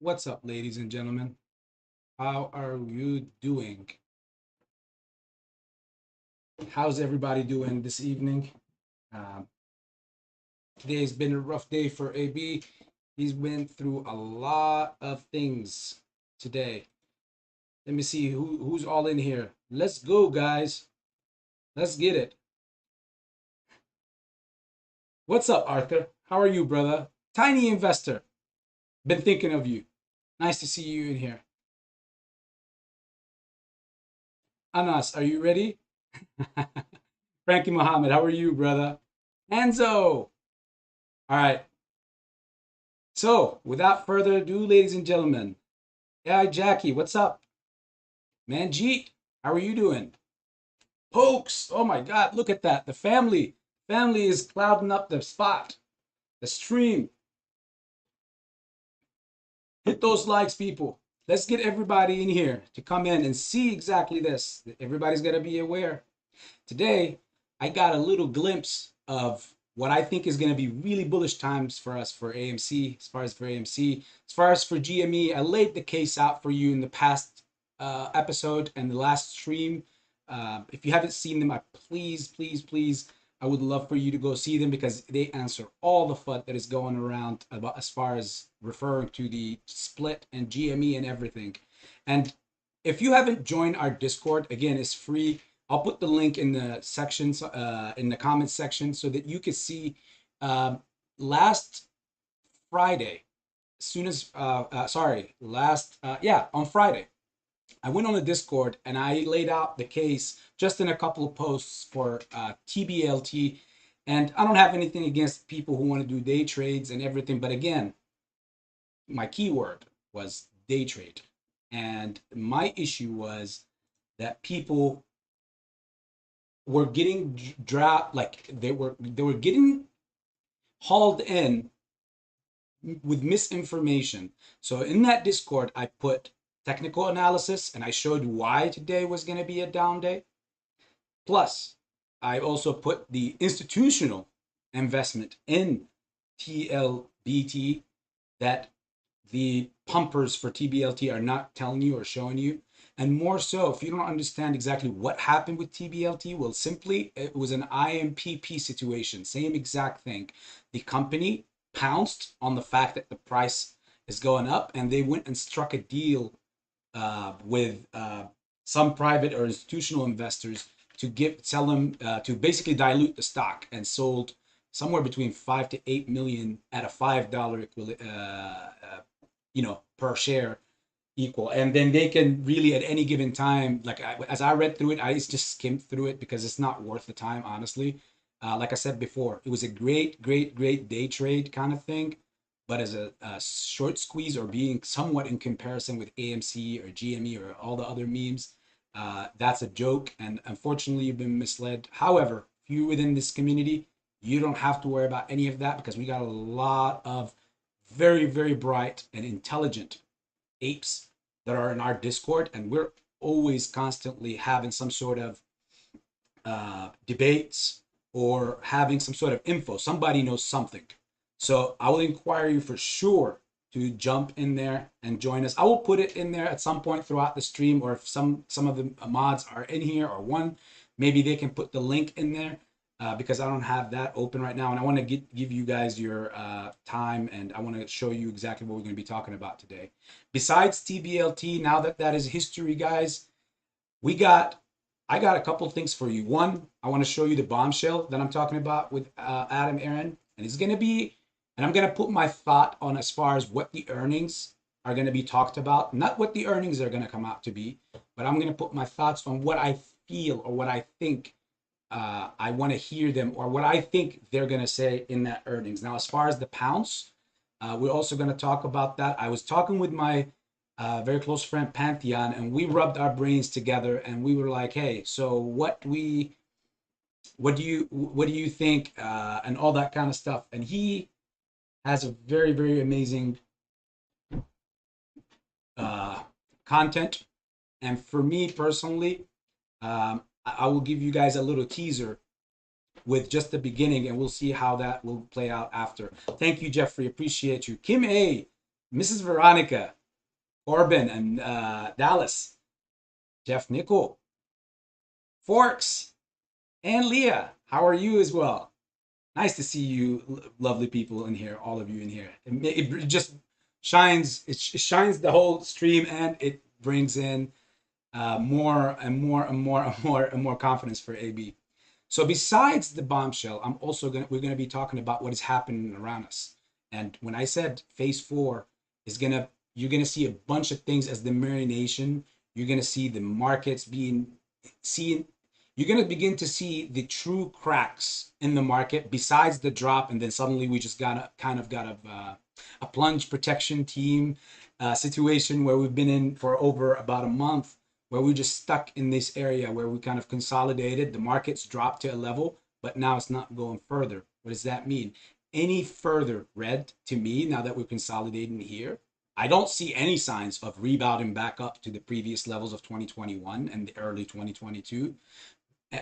What's up, ladies and gentlemen? How are you doing? How's everybody doing this evening? Um, Today's been a rough day for AB. He's been through a lot of things today. Let me see who's all in here. Let's go, guys. Let's get it. What's up, Arthur? How are you, brother? Tiny investor. Been thinking of you. Nice to see you in here. Anas, are you ready? Frankie Muhammad, how are you, brother? Enzo. All right. So, without further ado, ladies and gentlemen, AI Jackie, what's up? Manjeet, how are you doing? Pokes, oh my God, look at that. The family is clouding up the spot, the stream. Hit those likes, people. Let's get everybody in here to come in and see exactly this. Everybody's got to be aware. Today, I got a little glimpse of what I think is going to be really bullish times for us for AMC, as far as for AMC, as far as for GME. I laid the case out for you in the past episode and the last stream. If you haven't seen them, please, I would love for you to go see them because they answer all the FUD that is going around about as far as referring to the split and GME and everything. And if you haven't joined our Discord, again, it's free. I'll put the link in the sections, in the comments section, so that you can see. Last Friday, as soon as sorry, last on Friday, I went on the Discord and I laid out the case just in a couple of posts for TBLT. And I don't have anything against people who want to do day trades and everything, but again, my keyword was day trade, and my issue was that people were getting dropped, like they were getting hauled in with misinformation. So in that Discord, I put technical analysis and I showed why today was going to be a down day. Plus, I also put the institutional investment in TLBT that the pumpers for TBLT are not telling you or showing you. And more so, if you don't understand exactly what happened with TBLT, well, simply it was an IMPP situation, same exact thing. The company pounced on the fact that the price is going up, and they went and struck a deal with some private or institutional investors to sell them to basically dilute the stock, and sold somewhere between 5 to 8 million at a $5 per share equal. And then they can really at any given time, like as I read through it, I just skimmed through it because it's not worth the time, honestly. Like I said before, it was a great day trade kind of thing, but as a short squeeze or being somewhat in comparison with AMC or GME or all the other memes, that's a joke. And unfortunately, you've been misled. However, if you're within this community, you don't have to worry about any of that because we got a lot of very bright and intelligent apes that are in our Discord, and we're always constantly having some sort of debates or having some sort of info. Somebody knows something. So I will inquire you for sure to jump in there and join us. I will put it in there at some point throughout the stream, or if some of the mods are in here, or one, maybe they can put the link in there. Because I don't have that open right now, and I want to give you guys your time, and I want to show you exactly what we're going to be talking about today. Besides TBLT, now that that is history, guys, I got a couple things for you. One, I want to show you the bombshell that I'm talking about with Adam Aron, and it's going to be, and I'm going to put my thought on as far as what the earnings are going to be talked about, not what the earnings are going to come out to be, but I'm going to put my thoughts on what I feel or what I think I want to hear them, or what I think they're going to say in that earnings. Now, as far as the pounce, we're also going to talk about that. I was talking with my very close friend Pantheon, and we rubbed our brains together, and we were like, "Hey, so what do you think?" And all that kind of stuff. And he has a very amazing uh, content, and for me personally, I will give you guys a little teaser with just the beginning, and we'll see how that will play out after. Thank you, Jeffrey. Appreciate you. Kim A. Mrs. Veronica, Orban, and Dallas, Jeff Nickel, Forks, and Leah. How are you as well? Nice to see you, lovely people in here, all of you in here. It just shines, it shines the whole stream, and it brings in more and more and more and more and more confidence for AB. So besides the bombshell, we're gonna be talking about what is happening around us. And when I said phase 4 is you're gonna see a bunch of things as the marination. You're gonna see the markets seen. You're gonna begin to see the true cracks in the market. Besides the drop, and then suddenly we just got a plunge protection team situation where we've been in for over about a month, where we just stuck in this area where we kind of consolidated. The markets dropped to a level, but now it's not going further. What does that mean? Any further red to me, now that we're consolidating here, I don't see any signs of rebounding back up to the previous levels of 2021 and the early 2022.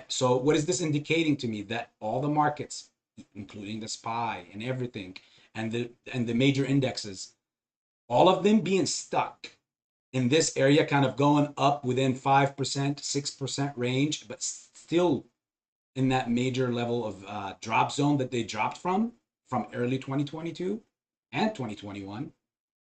So what is this indicating to me? That all the markets, including the SPY and everything, and the major indexes, all of them being stuck in this area, kind of going up within 5%, 6% range, but still in that major level of drop zone that they dropped from early 2022 and 2021.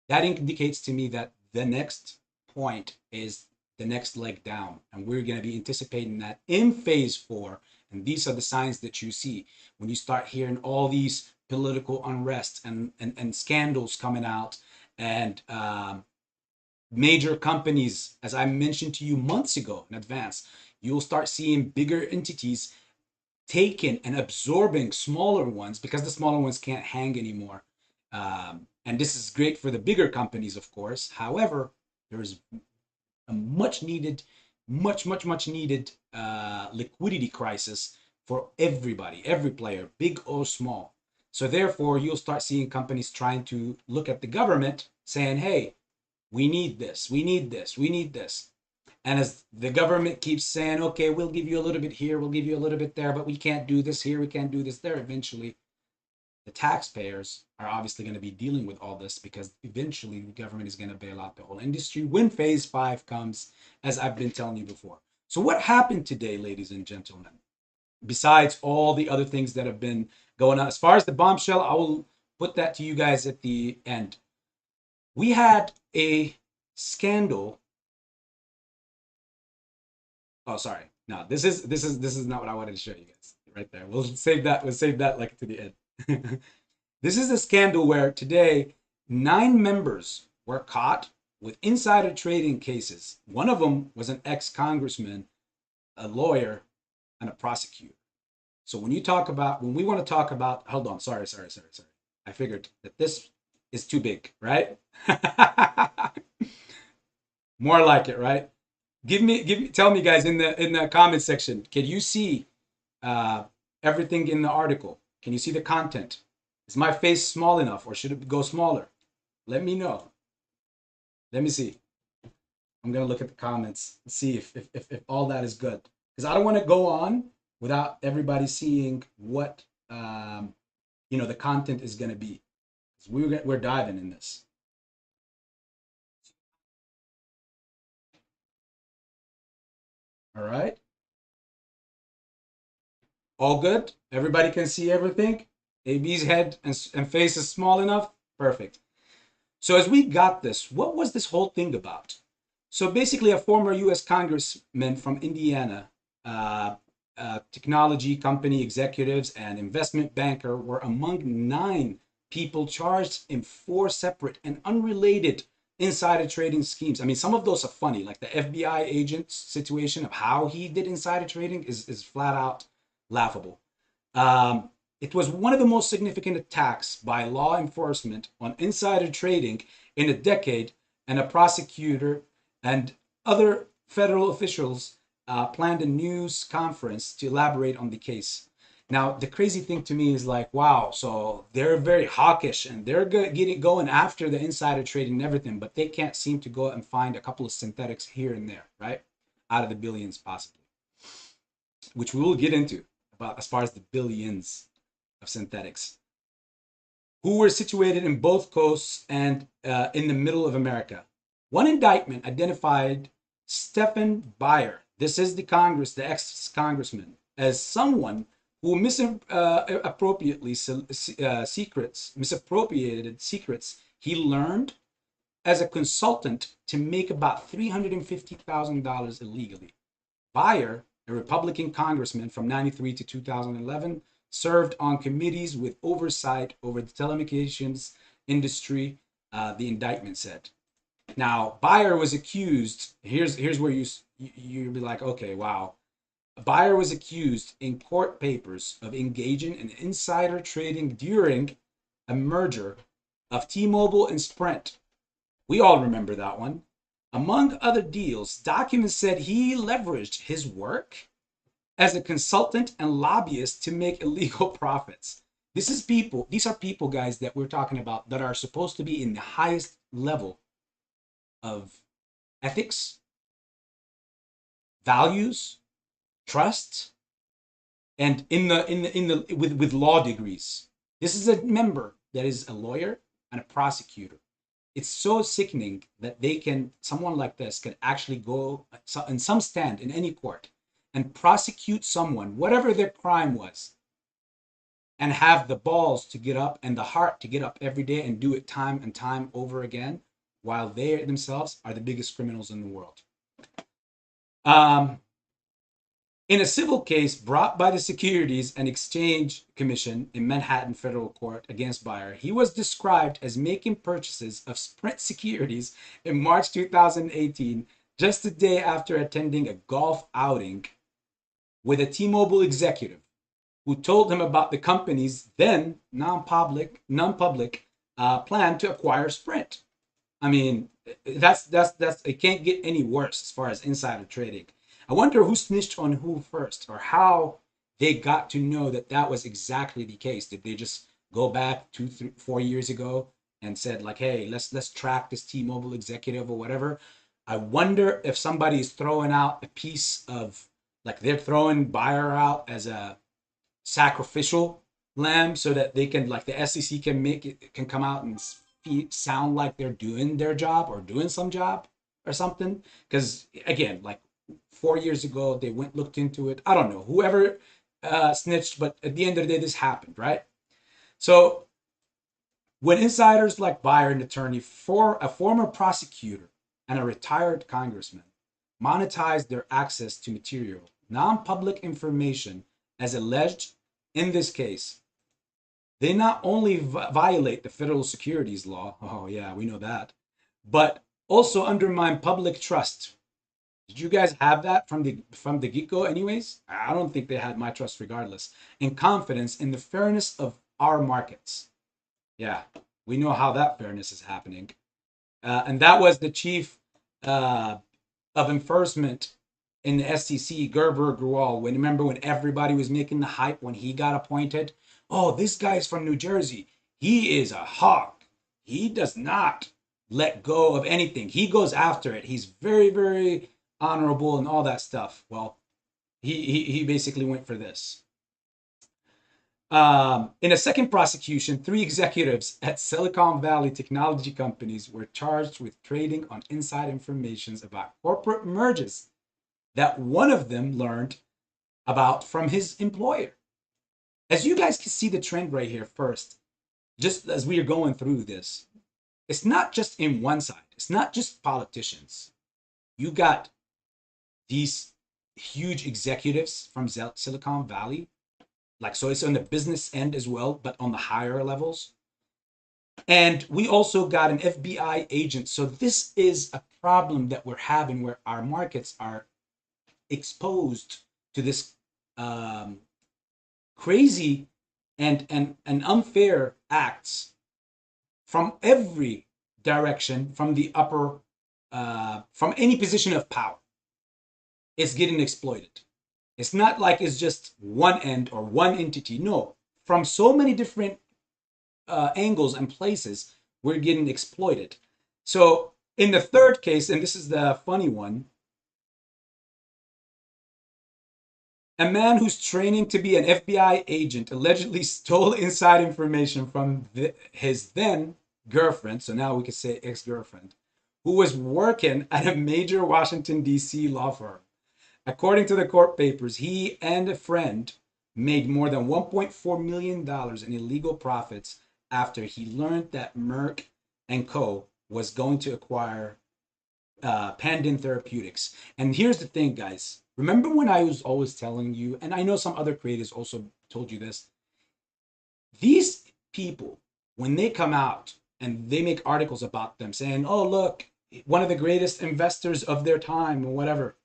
That indicates to me that the next point is the next leg down, and we're going to be anticipating that in phase 4. And these are the signs that you see when you start hearing all these political unrest and scandals coming out, and major companies, as I mentioned to you months ago in advance. You'll start seeing bigger entities taking and absorbing smaller ones, because the smaller ones can't hang anymore. And this is great for the bigger companies, of course. However, there's a much needed liquidity crisis for everybody, every player, big or small. So therefore, you'll start seeing companies trying to look at the government saying, hey, we need this, we need this, we need this. And as the government keeps saying, okay, we'll give you a little bit here, we'll give you a little bit there, but we can't do this here, we can't do this there, eventually the taxpayers are obviously going to be dealing with all this, because eventually the government is going to bail out the whole industry when phase 5 comes, as I've been telling you before. So what happened today, ladies and gentlemen, besides all the other things that have been going on? As far as the bombshell, I will put that to you guys at the end. We had a scandal. Oh, sorry. No, this is not what I wanted to show you guys right there. We'll save that like to the end. This is a scandal where today 9 members were caught with insider trading cases. One of them was an ex-congressman, a lawyer, and a prosecutor. So when we want to talk about, hold on, sorry. I figured that this is too big, right? More like it, right? Tell me, guys, in the comment section, can you see everything in the article? Can you see the content? Is my face small enough, or should it go smaller? Let me know. Let me see. I'm gonna look at the comments and see if all that is good, because I don't want to go on without everybody seeing what the content is gonna be. We're diving in this. All right. All good? Everybody can see everything? AB's head and face is small enough? Perfect. So as we got this, what was this whole thing about? So basically, a former U.S. congressman from Indiana, technology company executives and investment banker were among 9 people charged in 4 separate and unrelated insider trading schemes. I mean, some of those are funny, like the FBI agent situation of how he did insider trading is flat out laughable. It was one of the most significant attacks by law enforcement on insider trading in a decade, and a prosecutor and other federal officials planned a news conference to elaborate on the case. Now, the crazy thing to me is like, wow, so they're very hawkish and they're going after the insider trading and everything, but they can't seem to go and find a couple of synthetics here and there, right? Out of the billions, possibly, which we will get into about as far as the billions of synthetics. who were situated in both coasts and in the middle of America. One indictment identified Stephen Bayer, this is the ex-congressman, as someone who misappropriated secrets he learned as a consultant to make about $350,000 illegally. Bayer, a Republican congressman from 93 to 2011, served on committees with oversight over the telecommunications industry, the indictment said. Now, Bayer was accused, here's where you'll be like, okay, wow. Bayer was accused in court papers of engaging in insider trading during a merger of T-Mobile and Sprint. We all remember that one. Among other deals, documents said he leveraged his work as a consultant and lobbyist to make illegal profits. These are people, guys, that we're talking about that are supposed to be in the highest level of ethics, values, trust, and with law degrees. This is a member that is a lawyer and a prosecutor. It's so sickening that someone like this can actually go in some stand in any court and prosecute someone, whatever their crime was, and have the balls to get up and the heart to get up every day and do it time and time over again, while they themselves are the biggest criminals in the world. In a civil case brought by the Securities and Exchange Commission in Manhattan Federal Court against Bayer, he was described as making purchases of Sprint securities in March 2018, just a day after attending a golf outing with a T-Mobile executive who told him about the company's then non-public plan to acquire Sprint. I mean, it can't get any worse as far as insider trading. I wonder who snitched on who first, or how they got to know that that was exactly the case. Did they just go back 2, 3, 4 years ago and said like, hey, let's track this T-Mobile executive or whatever? I wonder if somebody is throwing out a piece of, like, they're throwing Bayer out as a sacrificial lamb so that they can, like, the SEC can come out and sound like they're doing their job or doing some job or something. Because again, like, 4 years ago, they looked into it. I don't know, whoever snitched, but at the end of the day, this happened, right? So when insiders like Bayer, an attorney, for a former prosecutor and a retired congressman, monetize their access to material, non-public information, as alleged in this case, they not only violate the federal securities law, oh yeah, we know that, but also undermine public trust. Did you guys have that from the get-go anyways? I don't think they had my trust regardless. And confidence in the fairness of our markets. Yeah, we know how that fairness is happening. And that was the chief of enforcement in the SEC, Gerber Grual. Remember when everybody was making the hype when he got appointed? Oh, this guy's from New Jersey. He is a hawk. He does not let go of anything. He goes after it. He's very, very honorable and all that stuff. Well, he basically went for this. In a second prosecution, 3 executives at Silicon Valley technology companies were charged with trading on inside information about corporate mergers that one of them learned about from his employer. As you guys can see the trend right here first, just as we are going through this, it's not just in one side. It's not just politicians. You got these huge executives from Silicon Valley. Like, so it's on the business end as well, but on the higher levels. And we also got an FBI agent. So this is a problem that we're having where our markets are exposed to this crazy and unfair acts from every direction, from the upper, from any position of power. It's getting exploited. It's not like it's just one end or one entity. No, from so many different angles and places, we're getting exploited. So in the third case, and this is the funny one, A man who's training to be an FBI agent allegedly stole inside information from his then girlfriend, so now we could say ex-girlfriend, who was working at a major Washington, D.C. law firm. According to the court papers, he and a friend made more than $1.4 million in illegal profits after he learned that Merck and Co. was going to acquire Pandin Therapeutics. And here's the thing, guys. Remember when I was always telling you, and I know some other creators also told you this, these people, when they come out and they make articles about them saying, oh, look, one of the greatest investors of their time or whatever,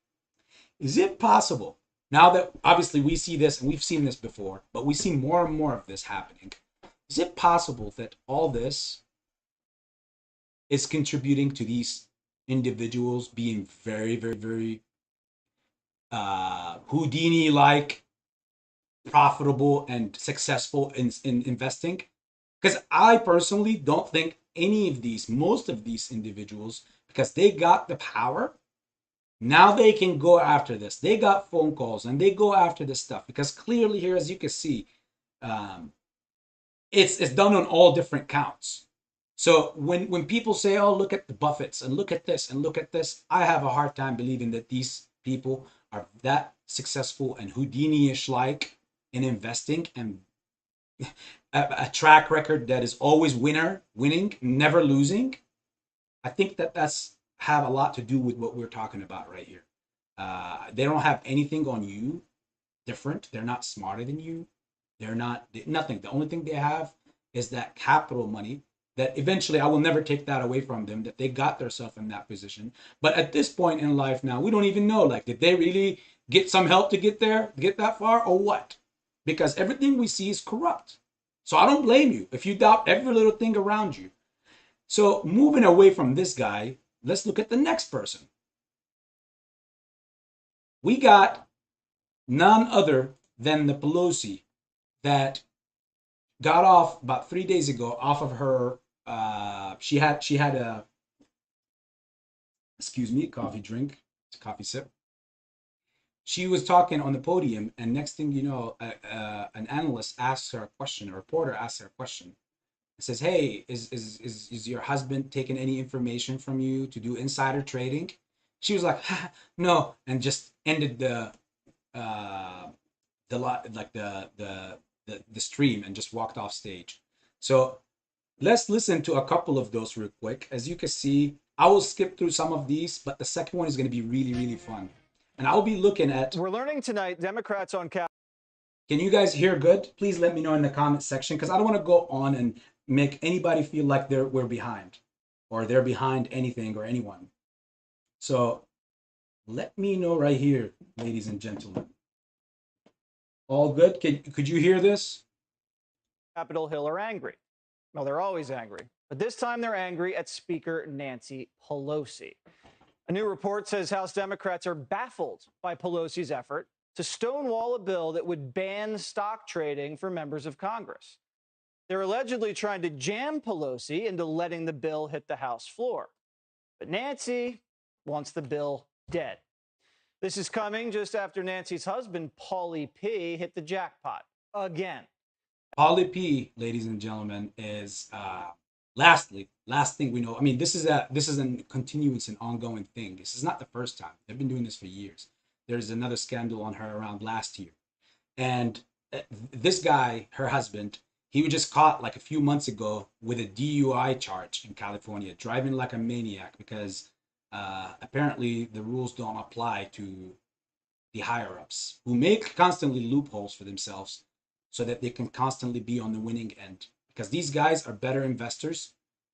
is it possible, now that obviously we see this and we've seen this before, but we see more and more of this happening, is it possible that all this is contributing to these individuals being very, very, very Houdini-like profitable and successful in investing? Because I personally don't think most of these individuals, because they got the power, now they can go after this. They got phone calls and they go after this stuff because clearly here, as you can see, it's done on all different counts. So when people say, oh, look at the Buffetts and look at this and look at this, I have a hard time believing that these people are that successful and Houdini-ish like in investing and a track record that is always winning, never losing. I think that's have a lot to do with what we're talking about right here. They don't have anything on you different. They're not smarter than you. They're not nothing. The only thing they have is that capital money that eventually I will never take that away from them, that they got themselves in that position. But at this point in life now, we don't even know, like, did they really get some help to get there, get that far, or what? Because everything we see is corrupt. So I don't blame you if you doubt every little thing around you. So moving away from this guy, let's look at the next person. We got none other than the Pelosi that got off about 3 days ago off of her. She had a, excuse me, coffee drink, it's a coffee sip. She was talking on the podium, and next thing you know, an analyst asks her a question, a reporter asks her a question. It says, hey, is your husband taking any information from you to do insider trading? She was like, no, and just ended the stream and just walked off stage. So let's listen to a couple of those real quick. As you can see, I will skip through some of these, but the second one is going to be really, really fun. And I'll be looking at... We're learning tonight, Democrats on Capitol. Can you guys hear good? Please let me know in the comment section, because I don't want to go on and make anybody feel like we're behind or they're behind anything or anyone. So let me know right here, ladies and gentlemen. All good? Could you hear this? Capitol Hill are angry. Well, they're always angry, but this time they're angry at Speaker Nancy Pelosi. A new report says House Democrats are baffled by Pelosi's effort to stonewall a bill that would ban stock trading for members of Congress. They're allegedly trying to jam Pelosi into letting the bill hit the House floor. But Nancy wants the bill dead. This is coming just after Nancy's husband, Paulie P., hit the jackpot again. Paulie P., ladies and gentlemen, is last thing we know. I mean, this is a continuous and ongoing thing. This is not the first time. They've been doing this for years. There's another scandal on her around last year. And this guy, her husband, he was just caught like a few months ago with a DUI charge in California, driving like a maniac because apparently the rules don't apply to the higher-ups who make constantly loopholes for themselves so that they can constantly be on the winning end. Because these guys are better investors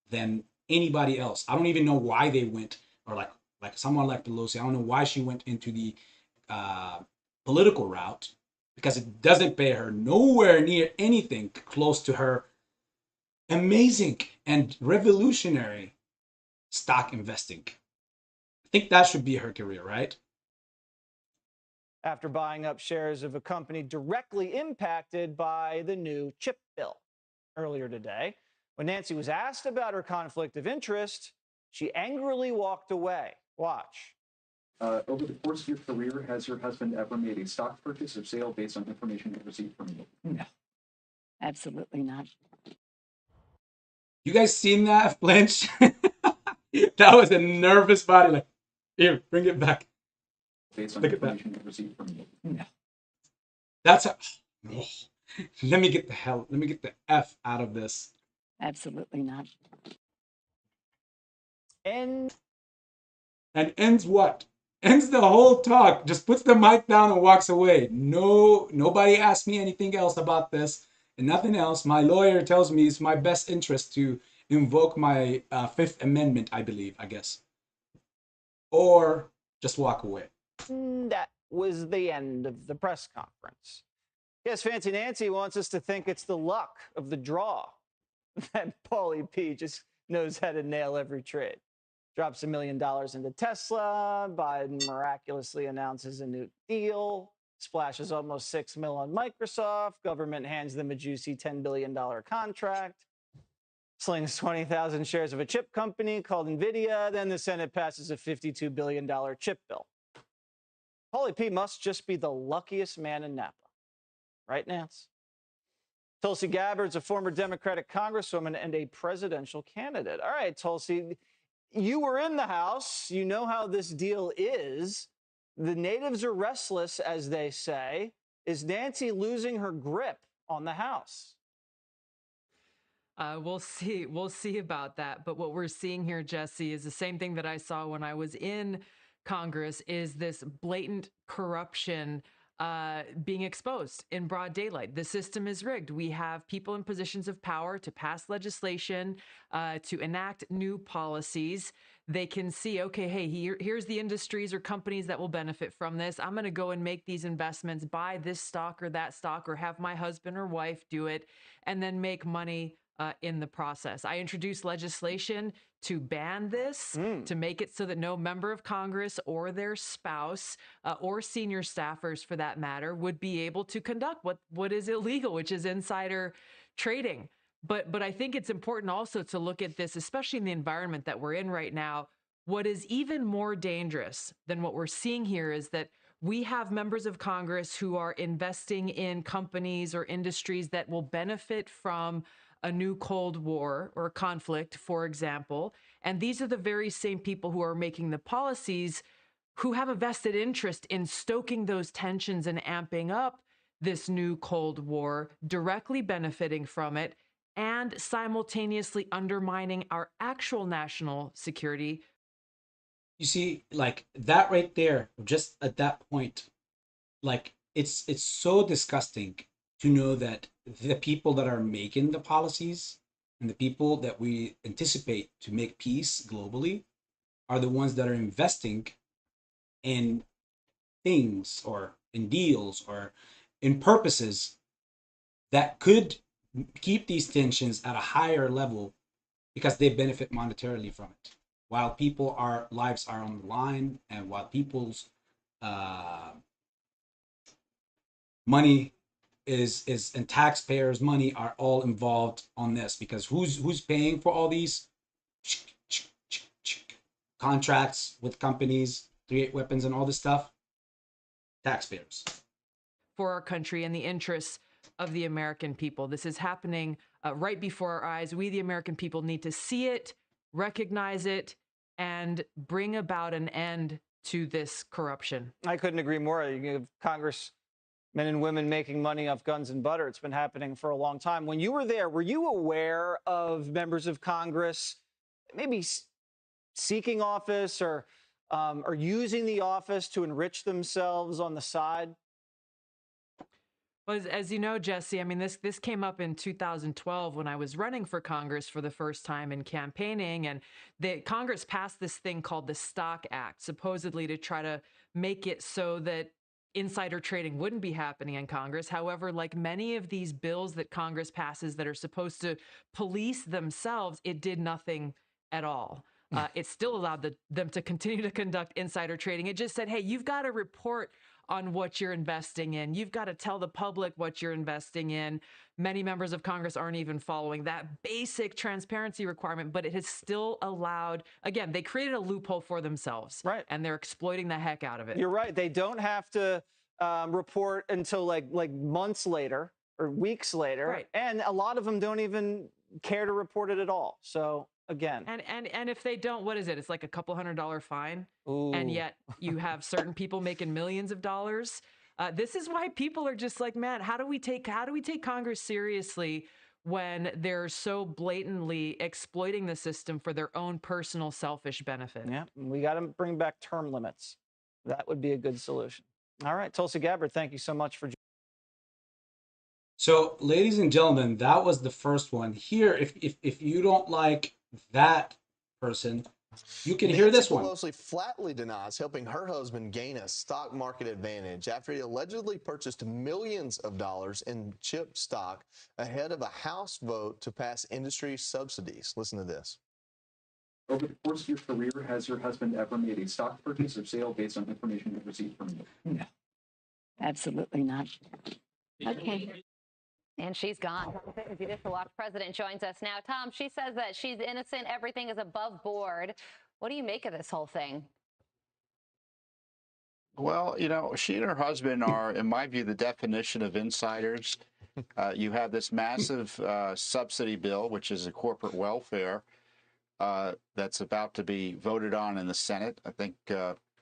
than anybody else. I don't even know why they went, or like someone like Pelosi, I don't know why she went into the political route, because it doesn't pay her nowhere near anything close to her amazing and revolutionary stock investing. I think that should be her career, right? After buying up shares of a company directly impacted by the new chip bill. Earlier today, when Nancy was asked about her conflict of interest, she angrily walked away. Watch. Over the course of your career, has your husband ever made a stock purchase or sale based on information he received from you? No, absolutely not. You guys seen that, Blanche? That was a nervous body. Like, here, bring it back. Based on Look at that. information he received from you? No, That's a. Let me get the F out of this. absolutely not. And And ends what? Ends the whole talk. Just puts the mic down and walks away. No, nobody asked me anything else about this and nothing else. My lawyer tells me it's my best interest to invoke my Fifth Amendment, I believe, I guess. Or just walk away. that was the end of the press conference. Yes, Fancy Nancy wants us to think it's the luck of the draw that Paulie P just knows how to nail every trade. Drops $1 million into Tesla. Biden miraculously announces a new deal. Splashes almost $6 million on Microsoft. Government hands them a juicy $10 billion contract. Slings 20,000 shares of a chip company called NVIDIA. Then the Senate passes a $52 billion chip bill. Paulie P must just be the luckiest man in Napa. Right, Nance? Tulsi Gabbard's a former Democratic congresswoman and a presidential candidate. All right, Tulsi, you were in the House. You know how this deal is. The natives are restless, as they say. Is Nancy losing her grip on the House? We'll see. We'll see about that. But what we're seeing here, Jesse, is the same thing that I saw when I was in Congress, is this blatant corruption being exposed in broad daylight. The system is rigged. We have people in positions of power to pass legislation, to enact new policies. They can see, okay, hey, here's the industries or companies that will benefit from this. I'm going to go and make these investments, buy this stock or that stock, or have my husband or wife do it, and then make money in the process. I introduced legislation to ban this, to make it so that no member of Congress or their spouse or senior staffers, for that matter, would be able to conduct what is illegal, which is insider trading. But I think it's important also to look at this, especially in the environment that we're in right now. What is even more dangerous than what we're seeing here is that we have members of Congress who are investing in companies or industries that will benefit from a new Cold War or conflict, for example. And these are the very same people who are making the policies who have a vested interest in stoking those tensions and amping up this new Cold War, directly benefiting from it and simultaneously undermining our actual national security. You see, like that right there, just at that point, like it's so disgusting to know that the people that are making the policies and the people that we anticipate to make peace globally are the ones that are investing in things or in deals or in purposes that could keep these tensions at a higher level because they benefit monetarily from it, while people our lives are on the line and while people's money is and taxpayers' money are all involved on this, because who's paying for all these contracts with companies, create weapons and all this stuff? Taxpayers. For our country and the interests of the American people. This is happening right before our eyes. We, the American people, need to see it, recognize it, and bring about an end to this corruption. I couldn't agree more. You have Congressmen and women making money off guns and butter. It's been happening for a long time. When you were there, were you aware of members of Congress maybe seeking office or using the office to enrich themselves on the side? Well, as you know, Jesse, I mean, this came up in 2012 when I was running for Congress for the first time in campaigning, and Congress passed this thing called the Stock Act, supposedly to try to make it so that insider trading wouldn't be happening in Congress. However, like many of these bills that Congress passes that are supposed to police themselves, it did nothing at all. It still allowed them to continue to conduct insider trading. It just said, hey, you've got to report on what you're investing in. You've got to tell the public what you're investing in. Many members of Congress aren't even following that basic transparency requirement, but it has still allowed, again, they created a loophole for themselves. Right. And they're exploiting the heck out of it. You're right. They don't have to report until like months later or weeks later. Right. And a lot of them don't even care to report it at all. So again. And if they don't, what is it? It's like a couple $100 fine. Ooh. And yet you have certain people making millions of dollars. This is why people are just like, man, how do we take Congress seriously when they're so blatantly exploiting the system for their own personal selfish benefit? Yeah, we got to bring back term limits. That would be a good solution. All right, Tulsi Gabbard, thank you so much for. So, ladies and gentlemen, that was the first one. Here, if you don't like that person, you can hear this one. Pelosi flatly denies helping her husband gain a stock market advantage after he allegedly purchased millions of dollars in chip stock ahead of a House vote to pass industry subsidies. Listen to this. Over the course of your career, has your husband ever made a stock purchase or sale based on information he received from you? No, absolutely not. Okay. And she's gone. Judicial Watch president joins us now. Tom, she says that she's innocent. Everything is above board. What do you make of this whole thing? Well, you know, she and her husband are, in my view, the definition of insiders. You have this massive subsidy bill, which is a corporate welfare that's about to be voted on in the Senate. I think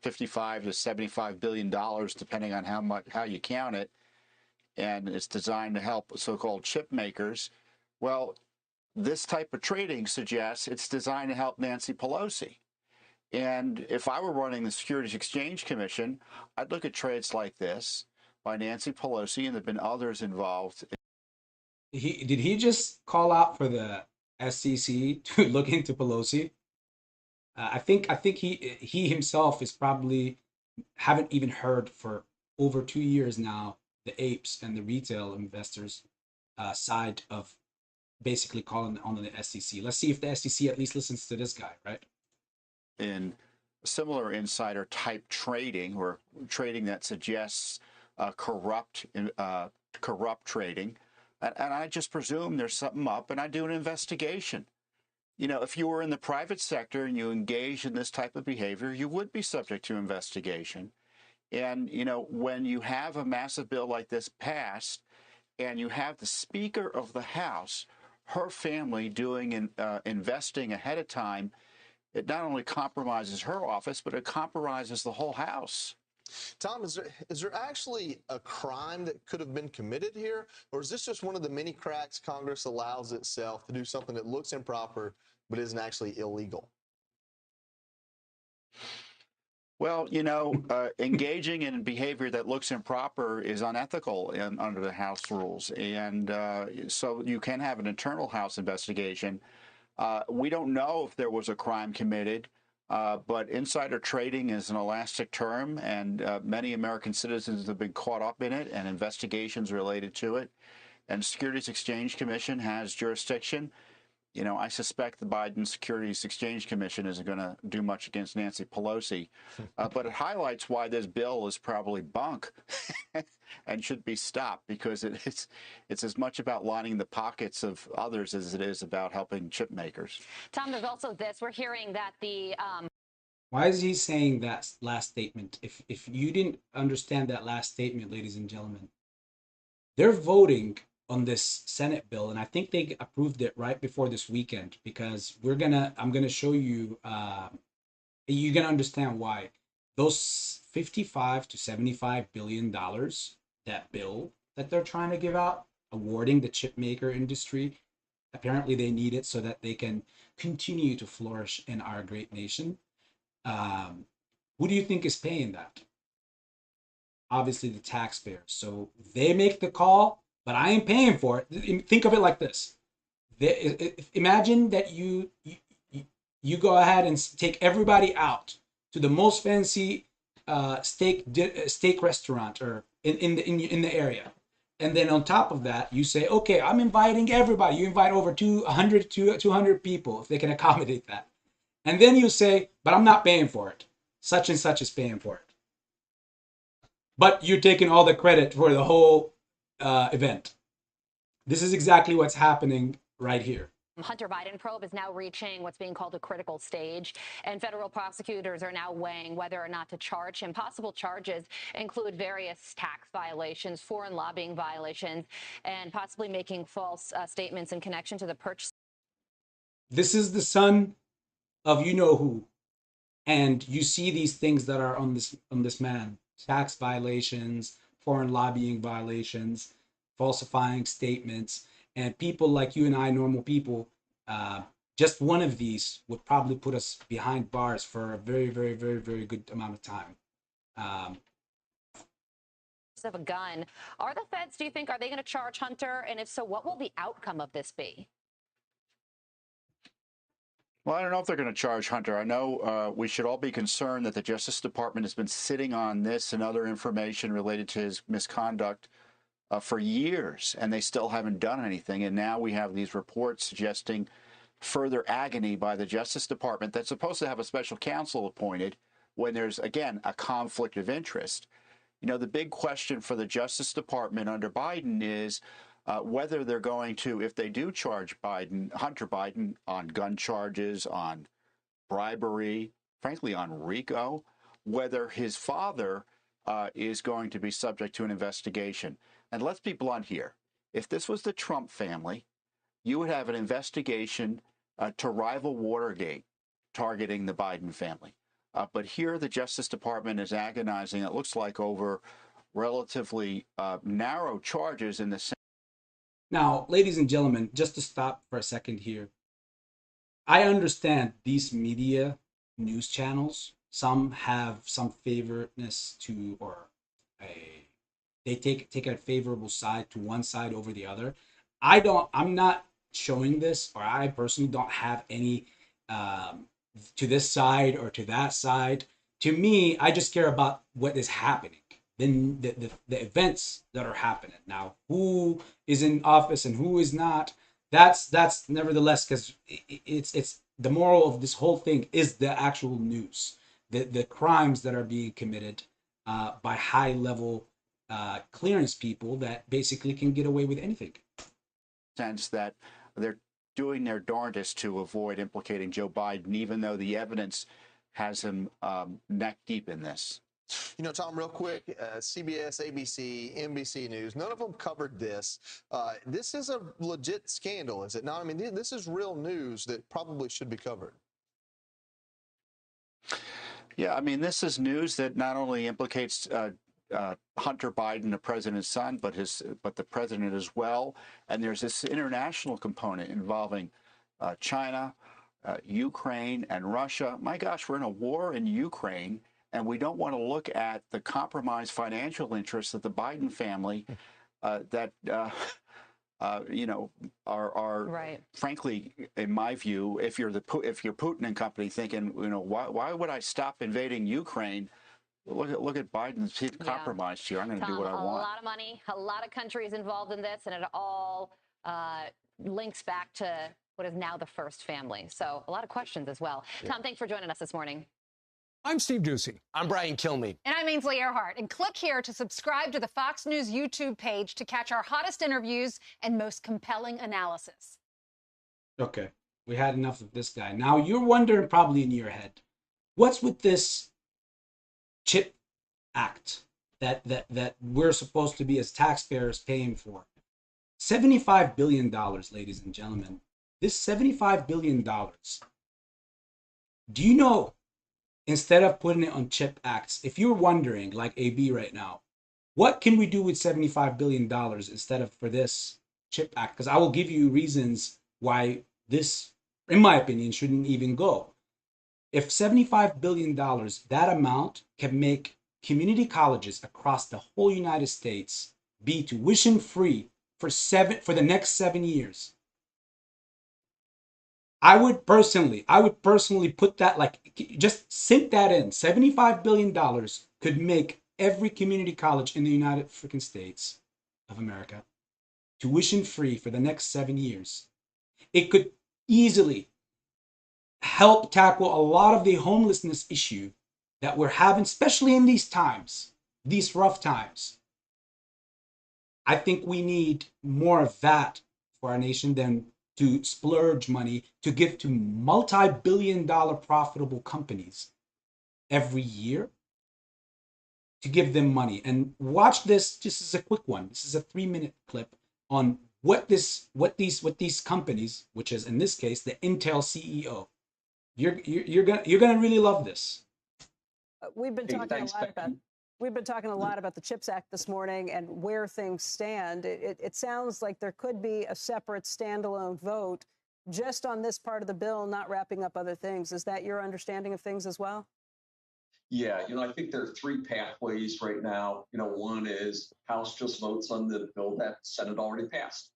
55 to 75 billion dollars, depending on how you count it. And it's designed to help so-called chip makers. Well, this type of trading suggests it's designed to help Nancy Pelosi. And if I were running the Securities Exchange Commission, I'd look at trades like this by Nancy Pelosi, and there have been others involved. Did he just call out for the SEC to look into Pelosi? I think he himself is probably haven't even heard for over 2 years now the apes and the retail investors side of basically calling on the SEC. Let's see if the SEC at least listens to this guy, right? In similar insider type trading, or trading that suggests corrupt trading, and I just presume there's something up, and I do an investigation. You know, if you were in the private sector and you engage in this type of behavior, you would be subject to investigation. And, you know, when you have a massive bill like this passed and you have the Speaker of the House, her family doing investing ahead of time, it not only compromises her office, but it compromises the whole House. Tom, is there actually a crime that could have been committed here? Or is this just one of the many cracks Congress allows itself to do something that looks improper but isn't actually illegal? Well, you know, engaging in behavior that looks improper is unethical under the House rules. And so you can have an internal House investigation. We don't know if there was a crime committed, but insider trading is an elastic term, and many American citizens have been caught up in it and investigations related to it. And Securities Exchange Commission has jurisdiction. You know, I suspect the Biden Securities Exchange Commission isn't going to do much against Nancy Pelosi, but it highlights why this bill is probably bunk and should be stopped, because it's as much about lining the pockets of others as it is about helping chip makers. Tom, there's also this. We're hearing that the Why is he saying that last statement? If you didn't understand that last statement, ladies and gentlemen, they're voting on this Senate bill, and I think they approved it right before this weekend, because I'm gonna show you. You're gonna understand why those 55 to 75 billion dollars, that bill that they're trying to give out, awarding the chip maker industry. Apparently, they need it so that they can continue to flourish in our great nation. Who do you think is paying that? Obviously, the taxpayers. So they make the call, but I ain't paying for it. Think of it like this. Imagine that you go ahead and take everybody out to the most fancy steak restaurant or in the area. And then on top of that, you say, okay, I'm inviting everybody. You invite over 100 to 200 people if they can accommodate that. And then you say, but I'm not paying for it. Such and such is paying for it. but you're taking all the credit for the whole event. This is exactly what's happening right here. Hunter Biden probe is now reaching what's being called a critical stage, and federal prosecutors are now weighing whether or not to charge him. Possible charges include various tax violations, foreign lobbying violations, and possibly making false statements in connection to the purchase. This is the son of you know who, and you see these things that are on this man: tax violations, foreign lobbying violations, falsifying statements. And people like you and I, normal people, just one of these would probably put us behind bars for a very, very, very, very good amount of time. Of a gun. Are the feds, do you think, are they going to charge Hunter? And if so, what will the outcome of this be? Well, I don't know if they're going to charge Hunter. I know we should all be concerned that the Justice Department has been sitting on this and other information related to his misconduct for years, and they still haven't done anything. And now we have these reports suggesting further agony by the Justice Department that's supposed to have a special counsel appointed when there's, again, a conflict of interest. You know, the big question for the Justice Department under Biden is whether they're going to, if they do charge Hunter Biden on gun charges, on bribery, frankly, on RICO, whether his father is going to be subject to an investigation. And let's be blunt here. If this was the Trump family, you would have an investigation to rival Watergate targeting the Biden family. But here the Justice Department is agonizing, it looks like, over relatively narrow charges in the. Now, ladies and gentlemen, just to stop for a second here. I understand these media news channels, some have some favoriteness to, or they take a favorable side to one side over the other. I'm not showing this, or I personally don't have any to this side or to that side. To me, I just care about what is happening, then the events that are happening. Now, who is in office and who is not, that's nevertheless, because it's the moral of this whole thing is the actual news, the crimes that are being committed by high level clearance people that basically can get away with anything. Sense that they're doing their darndest to avoid implicating Joe Biden, even though the evidence has him neck deep in this. You know, Tom, real quick, CBS, ABC, NBC News, none of them covered this. This is a legit scandal, is it not? I mean, this is real news that probably should be covered. Yeah, I mean, this is news that not only implicates Hunter Biden, the president's son, but the president as well. And there's this international component involving China, Ukraine, and Russia. My gosh, we're in a war in Ukraine, and we don't want to look at the compromised financial interests of the Biden family that you know are right. Frankly, in my view, if you're Putin and company, thinking, you know, why would I stop invading Ukraine? Look at Biden's compromised here. I'm going to do what I want. A lot of money, a lot of countries involved in this, and it all links back to what is now the first family. So a lot of questions as well. Yeah. Tom, thanks for joining us this morning. I'm Steve Doocy. I'm Brian Kilmeade. And I'm Ainsley Earhart. And click here to subscribe to the Fox News YouTube page to catch our hottest interviews and most compelling analysis. Okay, we had enough of this guy. Now you're wondering probably in your head, what's with this CHIP Act that we're supposed to be as taxpayers paying for? $75 billion, ladies and gentlemen. This $75 billion. Do you know, instead of putting it on CHIP Acts, if you're wondering, like AB right now, what can we do with $75 billion instead of for this CHIP Act? Because I will give you reasons why this, in my opinion, shouldn't even go. If $75 billion, that amount can make community colleges across the whole United States be tuition free for the next 7 years. I would personally put that, like, just sink that in. $75 billion could make every community college in the United freaking States of America tuition free for the next 7 years. It could easily help tackle a lot of the homelessness issue that we're having, especially in these times. these rough times. I think we need more of that for our nation than to splurge money to give to multi-billion-dollar profitable companies every year, to give them money. And watch this. This is a quick one. This is a 3-minute clip on what these companies, which is in this case the Intel CEO. You're gonna really love this. We've been talking a lot about the CHIPS Act this morning and where things stand. It sounds like there could be a separate standalone vote just on this part of the bill, not wrapping up other things. Is that your understanding of things as well? Yeah, I think there are 3 pathways right now. One is House just votes on the bill that Senate already passed.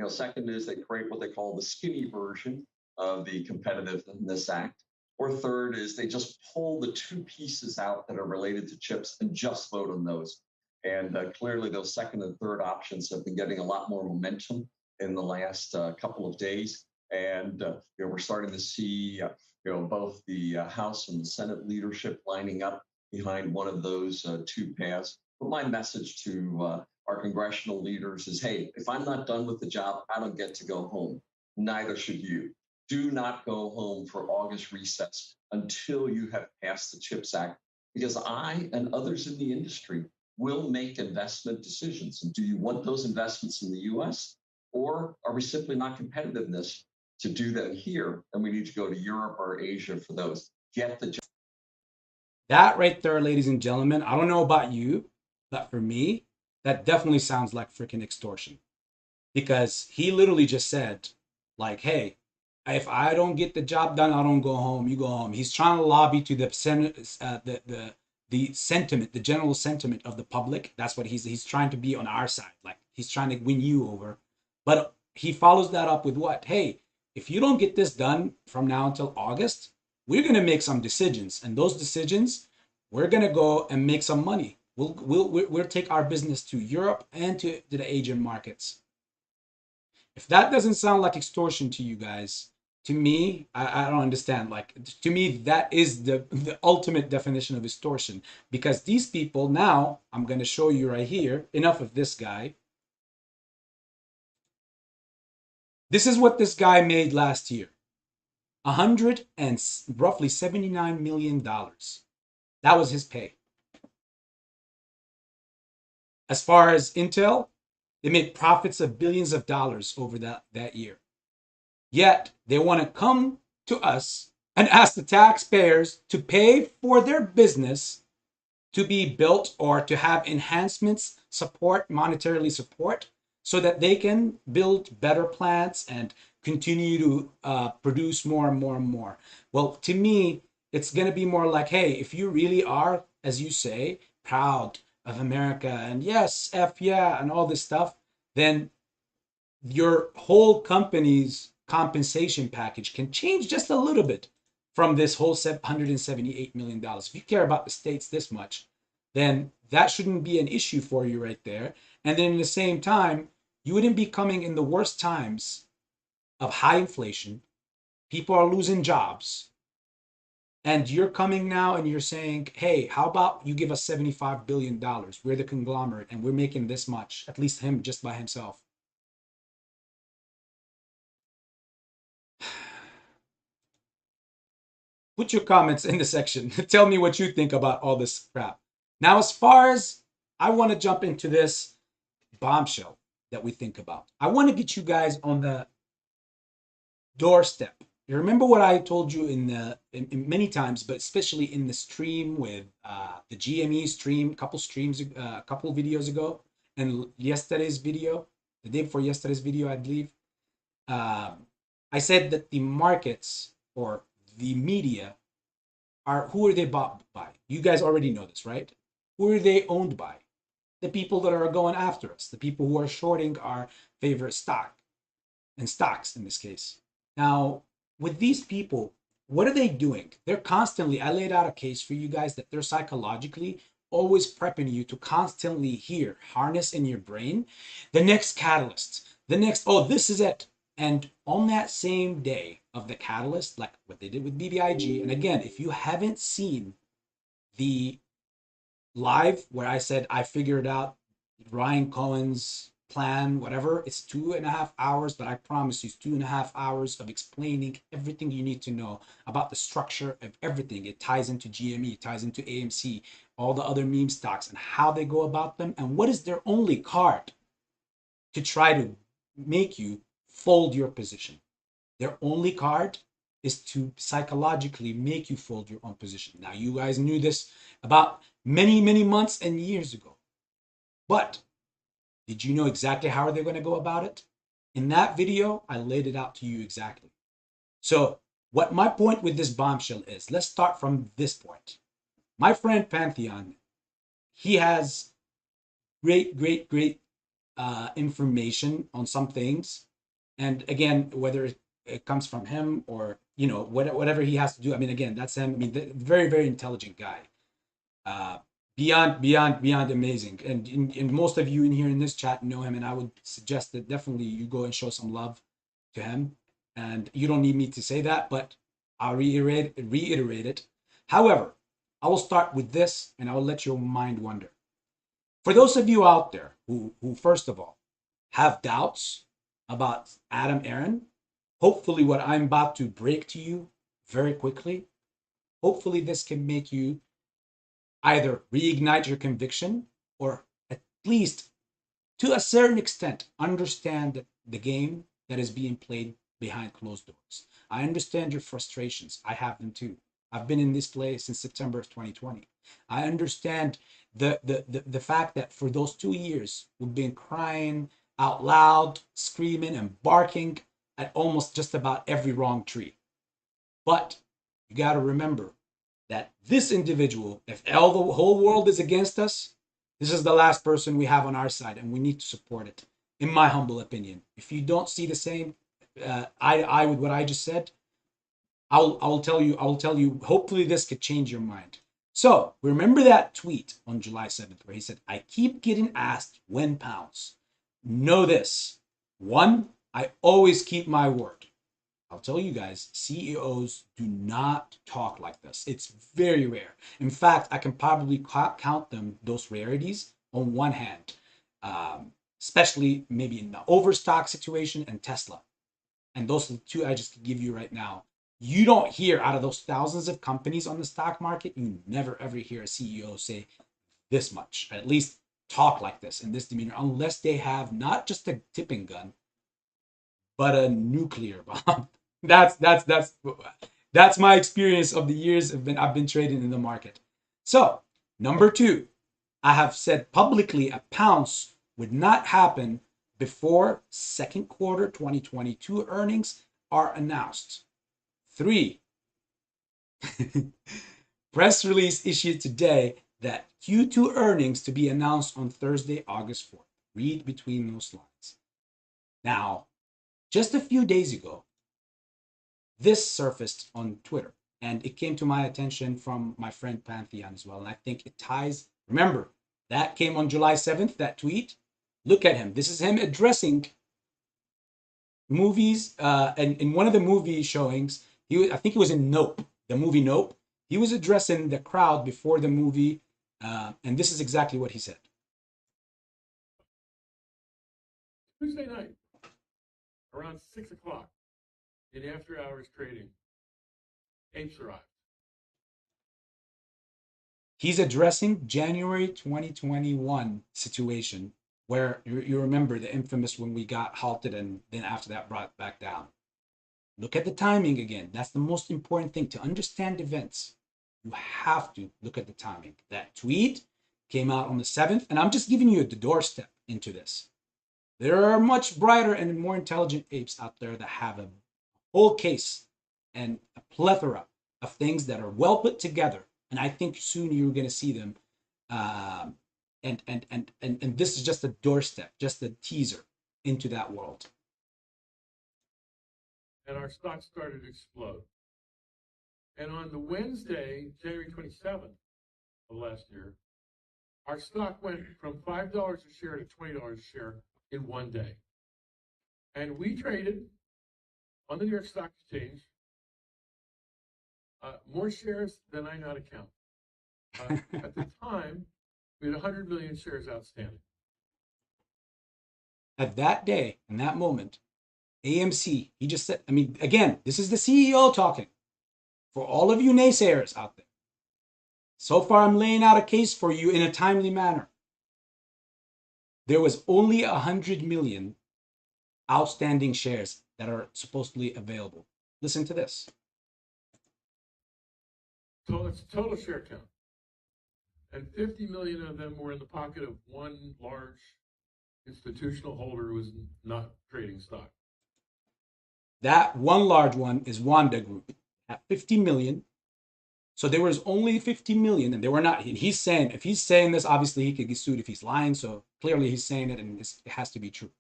Second is they create what they call the skinny version of the Competitiveness Act. Or third is they just pull the 2 pieces out that are related to chips and just vote on those. And clearly those second and third options have been getting a lot more momentum in the last couple of days. And we're starting to see both the House and the Senate leadership lining up behind one of those 2 paths. But my message to our congressional leaders is, hey, if I'm not done with the job, I don't get to go home. Neither should you. Do not go home for August recess until you have passed the CHIPS Act, because I and others in the industry will make investment decisions. And do you want those investments in the U.S., or are we simply not competitiveness to do them here, and we need to go to Europe or Asia for those? Get the job. That right there, ladies and gentlemen, I don't know about you, but for me, that definitely sounds like freaking extortion. Because he literally just said, like, hey, if I don't get the job done, I don't go home. You go home. He's trying to lobby to the sentiment, the general sentiment of the public. That's what he's trying to be on our side. Like, he's trying to win you over. But he follows that up with what? Hey, if you don't get this done from now until August, we're going to make some decisions. And those decisions, we're going to go and make some money. We'll take our business to Europe and to the Asian markets. If that doesn't sound like extortion to you guys, to me, I don't understand. Like, to me, that is the ultimate definition of extortion. Because these people now, I'm going to show you right here, enough of this guy. This is what this guy made last year. Roughly $79 million. That was his pay. As far as Intel, they made profits of billions of dollars over that year. Yet they want to come to us and ask the taxpayers to pay for their business to be built or to have enhancements, support, monetarily support, so that they can build better plants and continue to produce more and more and more. Well, to me, it's going to be more like, hey, if you really are, as you say, proud of America and yes, F yeah, and all this stuff, then your whole company's compensation package can change just a little bit from this whole $178 million. If you care about the states this much, then that shouldn't be an issue for you right there. And then at the same time, you wouldn't be coming in the worst times of high inflation. People are losing jobs. And you're coming now and you're saying, hey, how about you give us $75 billion? We're the conglomerate and we're making this much, at least him just by himself. Put your comments in the section. Tell me what you think about all this crap. Now, as far as I want to jump into this bombshell that we think about, I want to get you guys on the doorstep. You remember what I told you in many times, but especially in the stream with the GME stream, a couple videos ago, and yesterday's video, the day before yesterday's video, I believe. I said that the markets or the media who are they bought by? You guys already know this, right? Who are they owned by? The people that are going after us, the people who are shorting our favorite stock and stocks in this case. Now, with these people, what are they doing? They're constantly, I laid out a case for you guys that they're psychologically always prepping you to constantly harness in your brain the next catalyst, the next, oh, this is it. And on that same day of the catalyst, like what they did with bbig, and again, if you haven't seen the live where I said I figured out Ryan Cohen's plan, whatever. It's 2.5 hours, but I promise you, it's 2.5 hours of explaining everything you need to know about the structure of everything. It ties into GME, it ties into AMC, all the other meme stocks, and how they go about them, and what is their only card to try to make you fold your position. Their only card is to psychologically make you fold your own position. Now, you guys knew this about many, many months and years ago. But did you know exactly how they're going to go about it? In that video, I laid it out to you exactly. So what my point with this bombshell is, let's start from this point. My friend Pantheon, he has great information on some things. And again, whether it comes from him or, you know, whatever he has to do. I mean, again, that's him. I mean, very, very intelligent guy. Beyond amazing. And most of you in here in this chat know him, and I would suggest that definitely you go and show some love to him. And you don't need me to say that, but I'll reiterate it. However, I will start with this, and I will let your mind wander. For those of you out there who first of all have doubts about Adam Aron, hopefully what I'm about to break to you very quickly, hopefully this can make you either reignite your conviction or at least to a certain extent understand the game that is being played behind closed doors. I understand your frustrations. I have them too. I've been in this place since September of 2020. I understand the fact that for those 2 years, we've been crying out loud, screaming and barking at almost just about every wrong tree. But you got to remember that this individual, if all the whole world is against us, this is the last person we have on our side, and we need to support it, in my humble opinion. If you don't see the same eye with what I just said, I'll tell you, hopefully this could change your mind. So remember that tweet on July 7th where he said, I keep getting asked when pounds. Know this. One, I always keep my word. I'll tell you guys, CEOs do not talk like this. It's very rare. In fact, I can probably count them, those rarities, on one hand, especially maybe in the overstock situation and Tesla. And those are the two I just give you right now. You don't hear out of those thousands of companies on the stock market, you never ever hear a CEO say this much, at least talk like this in this demeanor, unless they have not just a tipping gun, but a nuclear bomb. That's my experience of the years I've been trading in the market. So number two, I have said publicly a pounce would not happen before second quarter 2022 earnings are announced. 3, press release issued today that Q2 earnings to be announced on Thursday, August 4th. Read between those lines. Now, just a few days ago, this surfaced on Twitter, and it came to my attention from my friend Pantheon as well. And I think it ties, remember, that came on July 7th, that tweet. Look at him. This is him addressing movies. And in one of the movie showings, I think it was in Nope, the movie Nope. He was addressing the crowd before the movie, and this is exactly what he said. Tuesday night, around 6 o'clock, in after hours trading, apes arrived. He's addressing January 2021 situation where you remember the infamous when we got halted and then after that brought back down. Look at the timing again. That's the most important thing. To understand events, you have to look at the timing. That tweet came out on the 7th, and I'm just giving you the doorstep into this. There are much brighter and more intelligent apes out there that have a whole case and a plethora of things that are well put together. And I think soon you're going to see them. And this is just a doorstep, just a teaser into that world. And our stock started to explode. And on the Wednesday, January 27th of last year, our stock went from $5 a share to $20 a share in one day. And we traded on the New York Stock Exchange more shares than I know how to count. At the time, We had 100 million shares outstanding. At that day, in that moment, AMC, he just said, I mean, again, this is the CEO talking. For all of you naysayers out there, so far I'm laying out a case for you in a timely manner. There was only 100 million outstanding shares that are supposedly available. Listen to this. So it's total share count. And 50 million of them were in the pocket of one large institutional holder who was not trading stock. That one large one is Wanda Group at 50 million. So there was only 50 million, and they were not. And he's saying, if he's saying this, obviously he could get sued if he's lying. So clearly he's saying it, and it has to be true.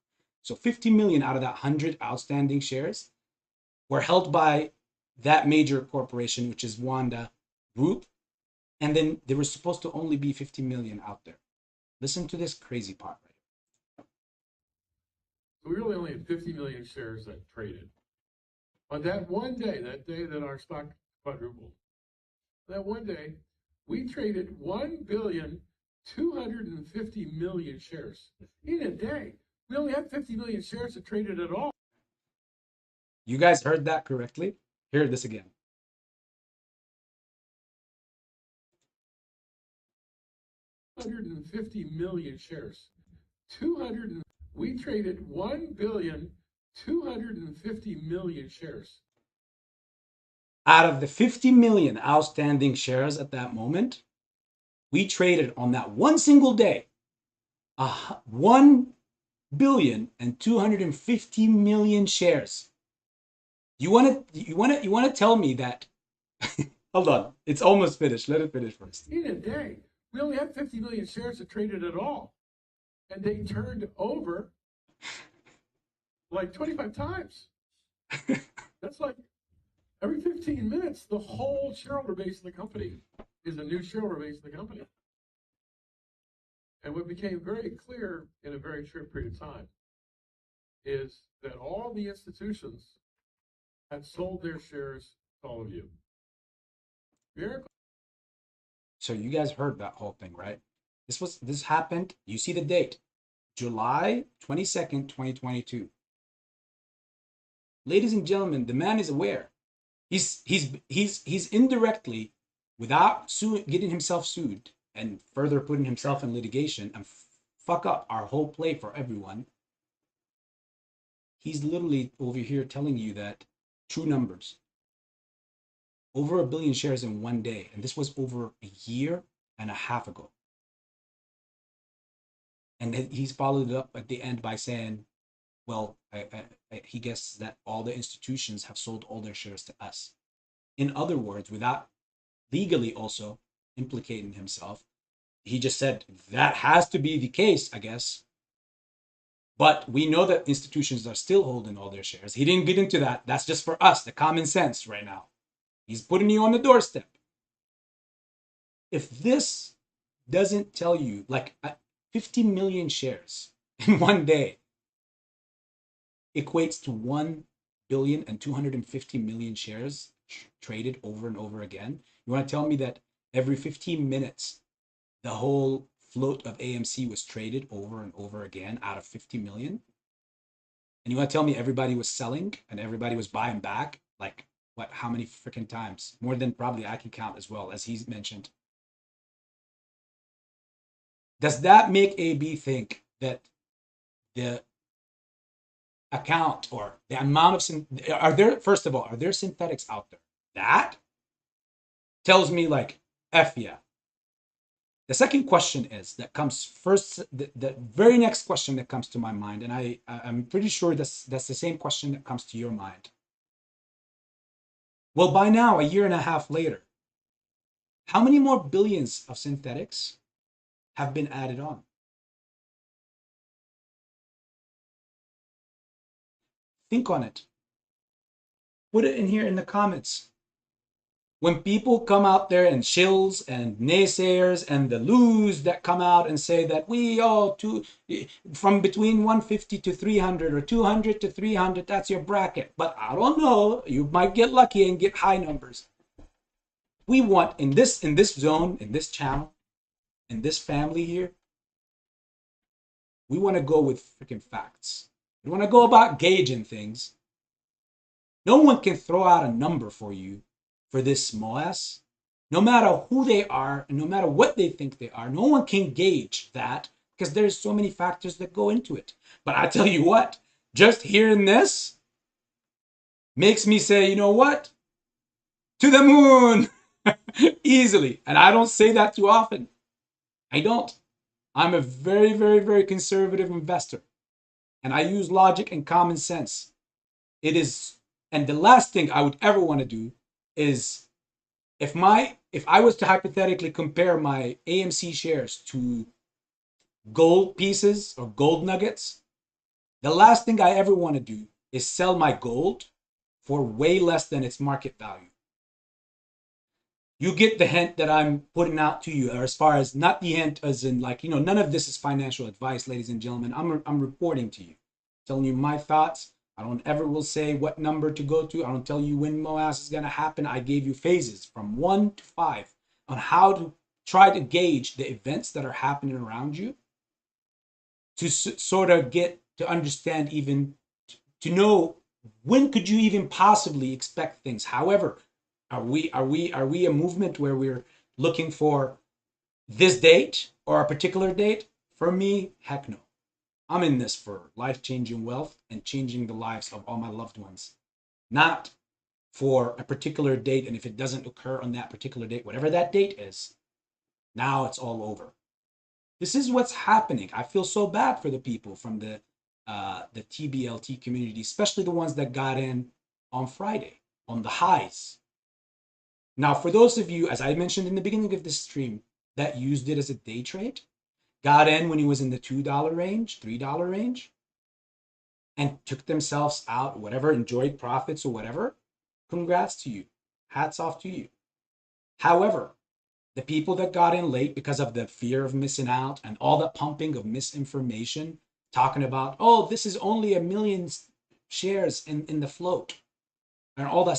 So 50 million out of that 100 outstanding shares were held by that major corporation, which is Wanda Group. And then there was supposed to only be 50 million out there. Listen to this crazy part right here. So we really only had 50 million shares that traded. On that one day, that day that our stock quadrupled, that one day, we traded 1,250,000,000 shares in a day. We only had 50 million shares that traded at all. You guys heard that correctly? Hear this again. $150,000,000 shares. We traded 1,250,000,000 shares. Out of the 50 million outstanding shares at that moment, we traded on that one single day 1,250,000,000 shares. You want to tell me that? Hold on, it's almost finished. Let it finish first. In a day, we only had 50 million shares that traded at all, and they turned over like 25 times. That's like every 15 minutes, the whole shareholder base of the company is a new shareholder base of the company. And what became very clear in a very short period of time is that all the institutions had sold their shares to all of you. So you guys heard that whole thing, right? This happened. You see the date, July 22nd, 2022. Ladies and gentlemen, the man is aware. He's indirectly, without getting himself sued and further putting himself in litigation and fuck up our whole play for everyone. He's literally over here telling you that true numbers. Over 1 billion shares in one day, and this was over a year and a half ago. And he's followed it up at the end by saying, well, he guesses that all the institutions have sold all their shares to us. In other words, without legally also implicating himself, he just said that has to be the case, I guess. But we know that institutions are still holding all their shares. He didn't get into that. That's just for us, the common sense right now. He's putting you on the doorstep. If this doesn't tell you, like 50 million shares in one day equates to 1,250,000,000 shares traded over and over again. You want to tell me that every 15 minutes, the whole float of AMC was traded over and over again out of 50 million? And you want to tell me everybody was selling and everybody was buying back? Like, what, how many freaking times? More than probably I can count as well, as he's mentioned. Does that make AB think that the account or the amount of, first of all, are there synthetics out there? That tells me like, F yeah. The second question is, that comes first, the very next question that comes to my mind, and I'm pretty sure that's the same question that comes to your mind. Well, by now, a year and a half later, how many more billions of synthetics have been added on? Think on it. Put it in here in the comments. When people come out there and shills and naysayers and the loos that come out and say that we all from between 150 to 300 or 200 to 300, that's your bracket. But I don't know, you might get lucky and get high numbers. We want in this zone, in this channel, in this family here, we want to go with freaking facts. We want to go about gauging things. No one can throw out a number for you for this MOAS. No matter who they are and no matter what they think they are, no one can gauge that because there's so many factors that go into it. But I tell you what, just hearing this makes me say, you know what? To the moon easily. And I don't say that too often. I don't. I'm a very, very, very conservative investor. And I use logic and common sense. It is, and the last thing I would ever want to do is if I was to hypothetically compare my AMC shares to gold pieces or gold nuggets, the last thing I ever want to do is sell my gold for way less than its market value. You get the hint that I'm putting out to you, or as far as not the hint as in like, none of this is financial advice, ladies and gentlemen. I'm reporting to you, telling you my thoughts. I don't ever will say what number to go to. I don't tell you when MOAS is going to happen. I gave you phases from 1 to 5 on how to try to gauge the events that are happening around you to sort of get to understand, even to know when could you even possibly expect things. However, are we a movement where we're looking for this date or a particular date? For me, heck no. I'm in this for life-changing wealth and changing the lives of all my loved ones, not for a particular date. And if it doesn't occur on that particular date, whatever that date is, now it's all over. This is what's happening. I feel so bad for the people from the TBLT community, especially the ones that got in on Friday on the highs. Now, for those of you, as I mentioned in the beginning of this stream, that used it as a day trade, got in when he was in the $2 range, $3 range, and took themselves out, whatever, enjoyed profits or whatever, congrats to you. Hats off to you. However, the people that got in late because of the fear of missing out and all that pumping of misinformation, talking about, oh, this is only 1 million shares in the float, and all that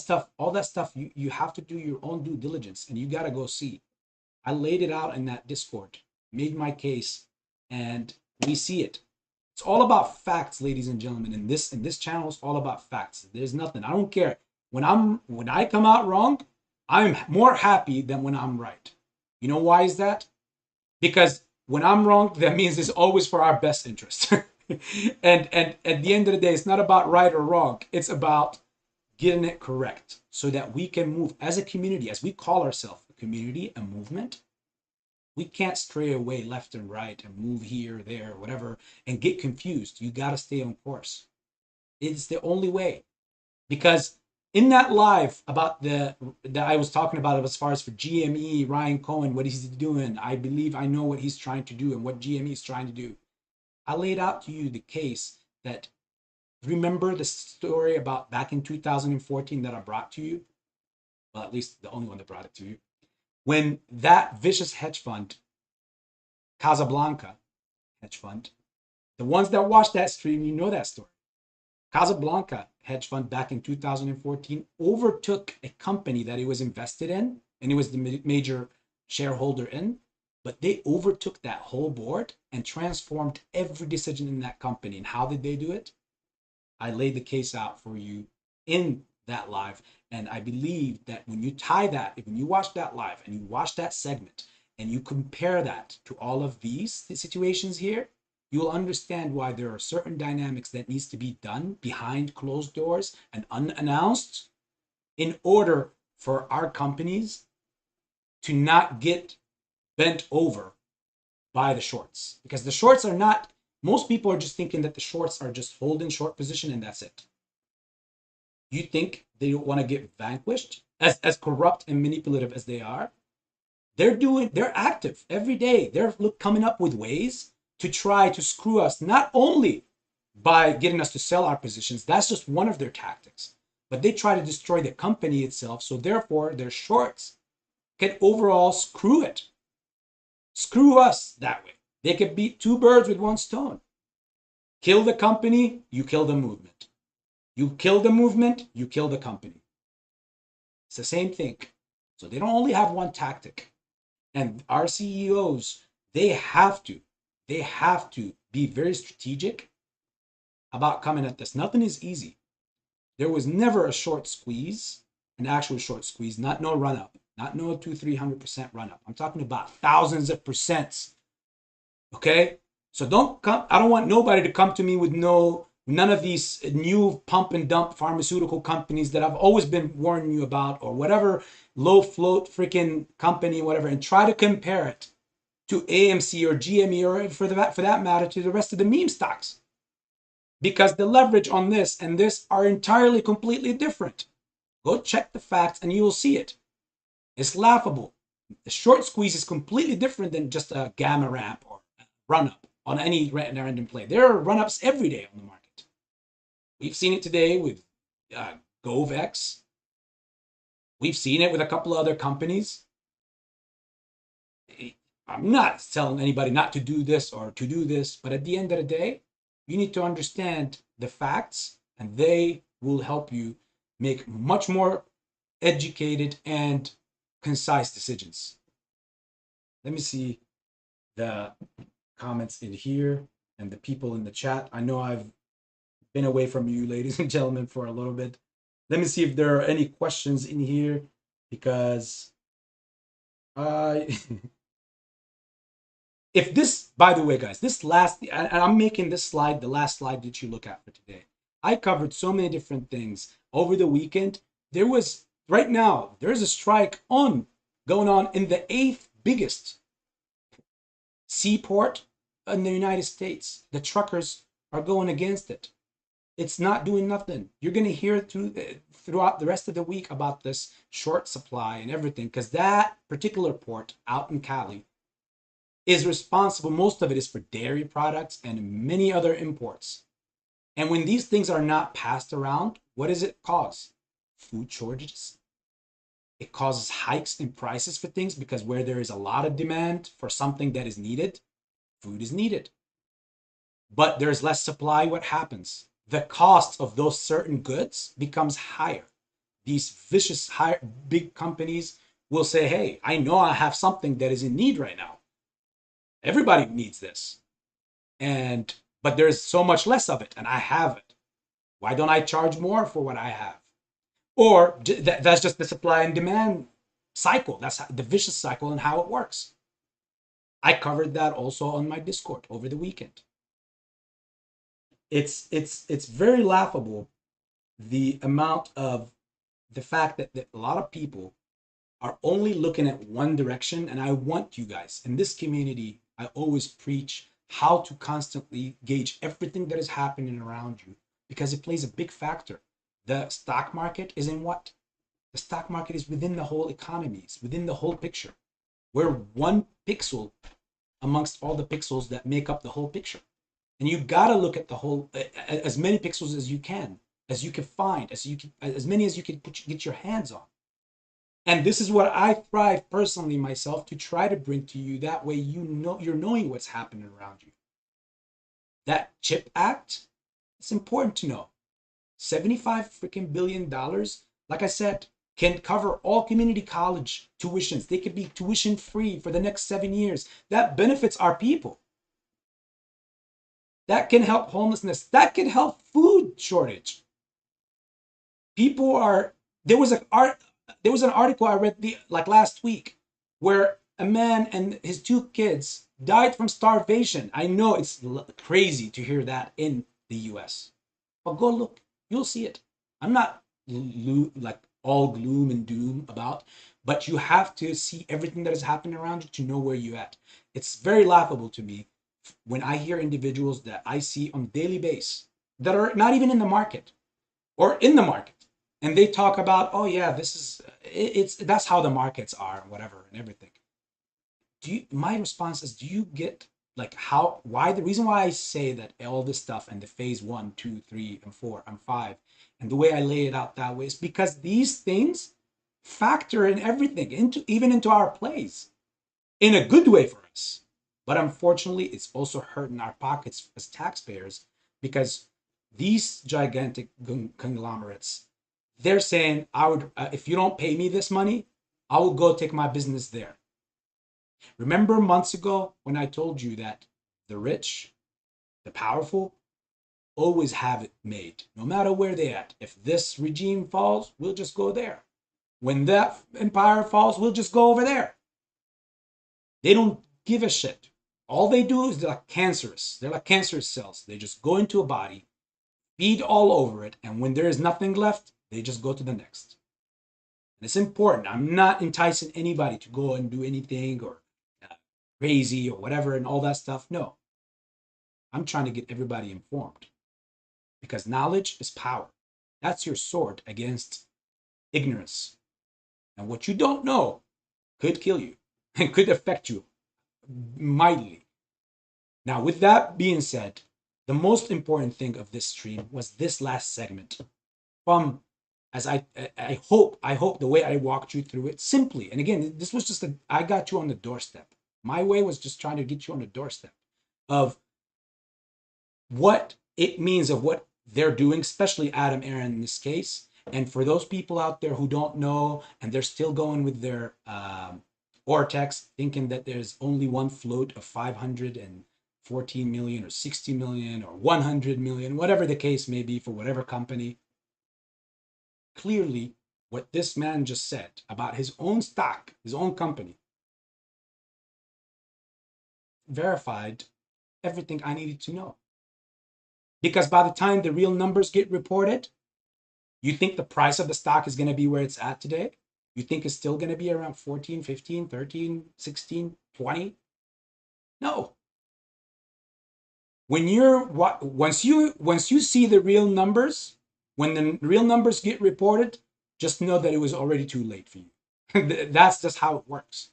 stuff, you have to do your own due diligence, and you got to go see. I laid it out in that Discord, made my case, and we see it. It's all about facts, ladies and gentlemen. And this channel is all about facts. There's nothing. I don't care. When I come out wrong, I'm more happy than when I'm right. You know why is that? Because when I'm wrong, that means it's always for our best interest. and at the end of the day, it's not about right or wrong. It's about getting it correct so that we can move as a community, as we call ourselves a community, a movement. We can't stray away left and right and move here, there, whatever, and get confused. You got to stay on course. It's the only way. Because in that live about that I was talking about as far as for GME, Ryan Cohen, what he's doing, I believe I know what he's trying to do and what GME is trying to do. I laid out to you the case that, remember the story about back in 2014 that I brought to you? Well, at least the only one that brought it to you. When that vicious hedge fund, Casablanca hedge fund, the ones that watched that stream, you know that story. Casablanca hedge fund back in 2014 overtook a company that he was invested in, and he was the major shareholder in, but they overtook that whole board and transformed every decision in that company. And how did they do it? I laid the case out for you in that live. And I believe that when you tie that, when you watch that live and you watch that segment and you compare that to all of these situations here, you will understand why there are certain dynamics that needs to be done behind closed doors and unannounced in order for our companies to not get bent over by the shorts. Because the shorts are not, most people are just thinking that the shorts are just holding short position and that's it. You think they don't want to get vanquished, as corrupt and manipulative as they are? They're active every day. They're coming up with ways to try to screw us, not only by getting us to sell our positions, that's just one of their tactics, but they try to destroy the company itself. So therefore their shorts can overall screw it. Screw us that way. They could beat two birds with one stone. Kill the company, you kill the movement. You kill the movement, you kill the company. It's the same thing. So they don't only have one tactic. And our CEOs, they have to be very strategic about coming at this. Nothing is easy. There was never a short squeeze, an actual short squeeze, not no run up, not no 200-300% run up. I'm talking about thousands of percents. Okay, so don't come. I don't want nobody to come to me with none of these new pump and dump pharmaceutical companies that I've always been warning you about, or whatever low float freaking company, whatever, and try to compare it to AMC or GME, or for that matter to the rest of the meme stocks, because the leverage on this and this are entirely completely different. Go check the facts and you will see it. It's laughable. The short squeeze is completely different than just a gamma ramp or run up on any random play. There are run ups every day on the market. We've seen it today with GovX. We've seen it with a couple of other companies. I'm not telling anybody not to do this or to do this, but at the end of the day, you need to understand the facts, and they will help you make much more educated and concise decisions. Let me see the comments in here and the people in the chat. I know I've been away from you, ladies and gentlemen, for a little bit. Let me see if there are any questions in here, because if this, by the way, guys, this last, and I'm making this slide the last slide that you look at for today. I covered so many different things over the weekend. There was, right now, there's a strike going on in the 8th biggest seaport in the United States. The truckers are going against it. It's not doing nothing. You're going to hear throughout the rest of the week about this short supply and everything, because that particular port out in Cali is responsible. Most of it is for dairy products and many other imports. And when these things are not passed around, what does it cause? Food shortages. It causes hikes in prices for things, because where there is a lot of demand for something that is needed, food is needed. But there's less supply. What happens? The cost of those certain goods becomes higher. These vicious, big companies will say, hey, I know I have something that is in need right now. Everybody needs this. But there's so much less of it, and I have it. Why don't I charge more for what I have? Or that's just the supply and demand cycle. That's the vicious cycle and how it works. I covered that also on my Discord over the weekend. It's very laughable, the amount of the fact that a lot of people are only looking at one direction. And I want you guys in this community, I always preach how to constantly gauge everything that is happening around you, because it plays a big factor. The stock market is in what? The stock market is within the whole economy, it's within the whole picture. We're one pixel amongst all the pixels that make up the whole picture. And you got to look at the whole, as many pixels as you can find, as many as you can get your hands on. And this is what I thrive personally myself to try to bring to you. That way, you're knowing what's happening around you. That CHIP Act, it's important to know. $75 freaking billion, like I said, can cover all community college tuitions. They could be tuition free for the next 7 years. That benefits our people. That can help homelessness. That can help food shortage. People are, there was an article I read last week where a man and his 2 kids died from starvation. I know it's crazy to hear that in the US, but go look, you'll see it. I'm not like all gloom and doom about, but you have to see everything that is happening around you to know where you're at. It's very laughable to me when I hear individuals that I see on a daily basis that are not even in the market or in the market, and they talk about, oh yeah, this is, that's how the markets are and whatever and everything. My response is, do you get why the reason why I say that all this stuff and the phase 1, 2, 3, and 4, and 5, and the way I lay it out that way is because these things factor in everything, even into our plays, in a good way for us. But unfortunately, it's also hurting our pockets as taxpayers, because these gigantic conglomerates, they're saying, if you don't pay me this money, I will go take my business there. Remember months ago when I told you that the rich, the powerful, always have it made, no matter where they're at. If this regime falls, we'll just go there. When that empire falls, we'll just go over there. They don't give a shit. All they do is they're like cancerous. They're like cancerous cells. They just go into a body, feed all over it, and when there is nothing left, they just go to the next. And it's important. I'm not enticing anybody to go and do anything or crazy or whatever and all that stuff. No. I'm trying to get everybody informed. Because knowledge is power. That's your sword against ignorance. And what you don't know could kill you and could affect you mightily. Now, with that being said, the most important thing of this stream was this last segment. From, as I hope the way I walked you through it simply. And again, this was just I got you on the doorstep. My way was just trying to get you on the doorstep of what it means, of what they're doing, especially Adam Aron in this case. And for those people out there who don't know and they're still going with their vortex, thinking that there's only one float of 514 million or 60 million or 100 million, whatever the case may be for whatever company. Clearly, what this man just said about his own stock, his own company, verified everything I needed to know. Because by the time the real numbers get reported, you think the price of the stock is going to be where it's at today? You think it's still going to be around 14, 15, 13, 16, 20? No. When once you see the real numbers, when the real numbers get reported, just know that it was already too late for you. That's just how it works.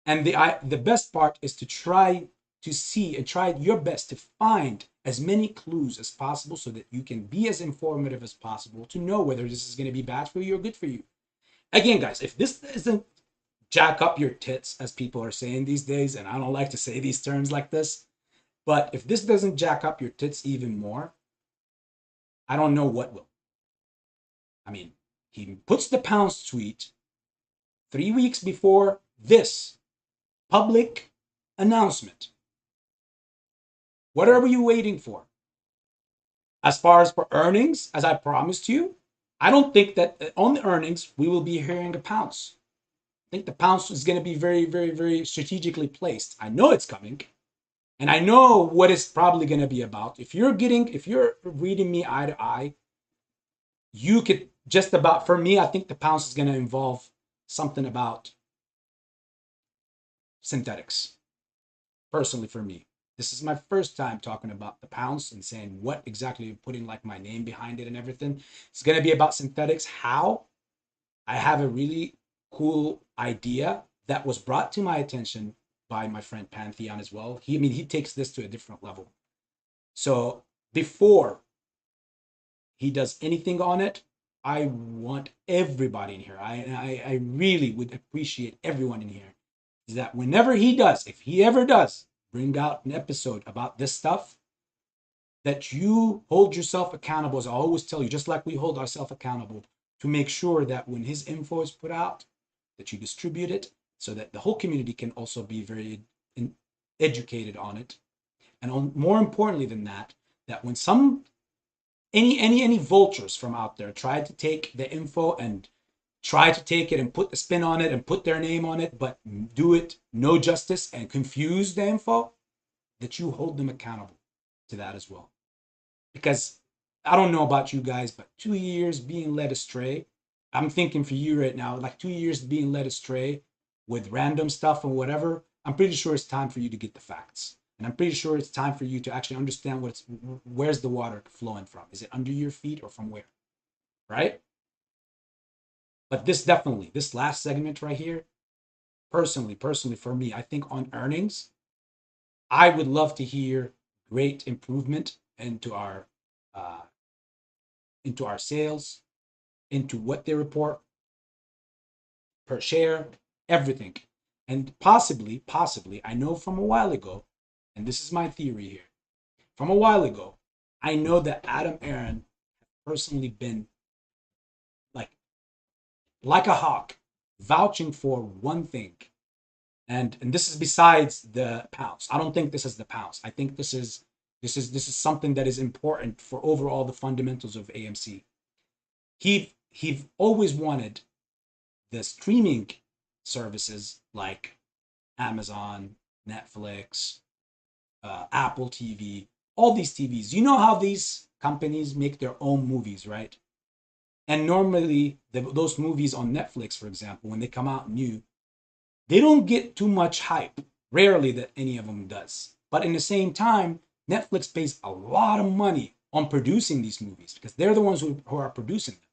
And the best part is to try to see and try your best to find as many clues as possible so that you can be as informative as possible to know whether this is going to be bad for you or good for you. Again, guys, if this doesn't jack up your tits, as people are saying these days, and I don't like to say these terms like this, but if this doesn't jack up your tits even more, I don't know what will. I mean, he puts the pounds tweet 3 weeks before this public announcement. What are you waiting for? As far as for earnings, as I promised you, I don't think that on the earnings, we will be hearing a pounce. I think the pounce is going to be very, very, very strategically placed. I know it's coming. And I know what it's probably going to be about. If you're reading me eye to eye, you could just about, for me, I think the pounce is going to involve something about synthetics. Personally, for me. This is my first time talking about the pounce and saying what exactly you're putting like my name behind it and everything. It's going to be about synthetics. How? I have a really cool idea that was brought to my attention by my friend Pantheon as well. He takes this to a different level. So before he does anything on it, I want everybody in here. I really would appreciate everyone in here. Is that whenever he does, if he ever does, bring out an episode about this stuff, that you hold yourself accountable, as I always tell you, just like we hold ourselves accountable, to make sure that when his info is put out, that you distribute it so that the whole community can also be very educated on it. And more importantly than that, that when any vultures from out there try to take the info and try to take it and put the spin on it and put their name on it, but do it no justice and confuse the info, that you hold them accountable to that as well. Because I don't know about you guys, but 2 years being led astray, I'm thinking for you right now, like 2 years being led astray with random stuff and whatever, I'm pretty sure it's time for you to get the facts. And I'm pretty sure it's time for you to actually understand where's the water flowing from. Is it under your feet or from where? Right? But this last segment right here, personally for me, I think on earnings, I would love to hear great improvement into our sales, into what they report per share, everything. And possibly, I know from a while ago, and this is my theory here, from a while ago, I know that Adam Aron personally been like a hawk, vouching for one thing, And this is besides the pounds. I don't think this is the pounds. I think this is something that is important for overall the fundamentals of AMC. He always wanted the streaming services like Amazon, Netflix, Apple TV, all these TVs. You know how these companies make their own movies, right? And normally those movies on Netflix, for example, when they come out new, they don't get too much hype. Rarely that any of them does. But in the same time, Netflix pays a lot of money on producing these movies because they're the ones who are producing them.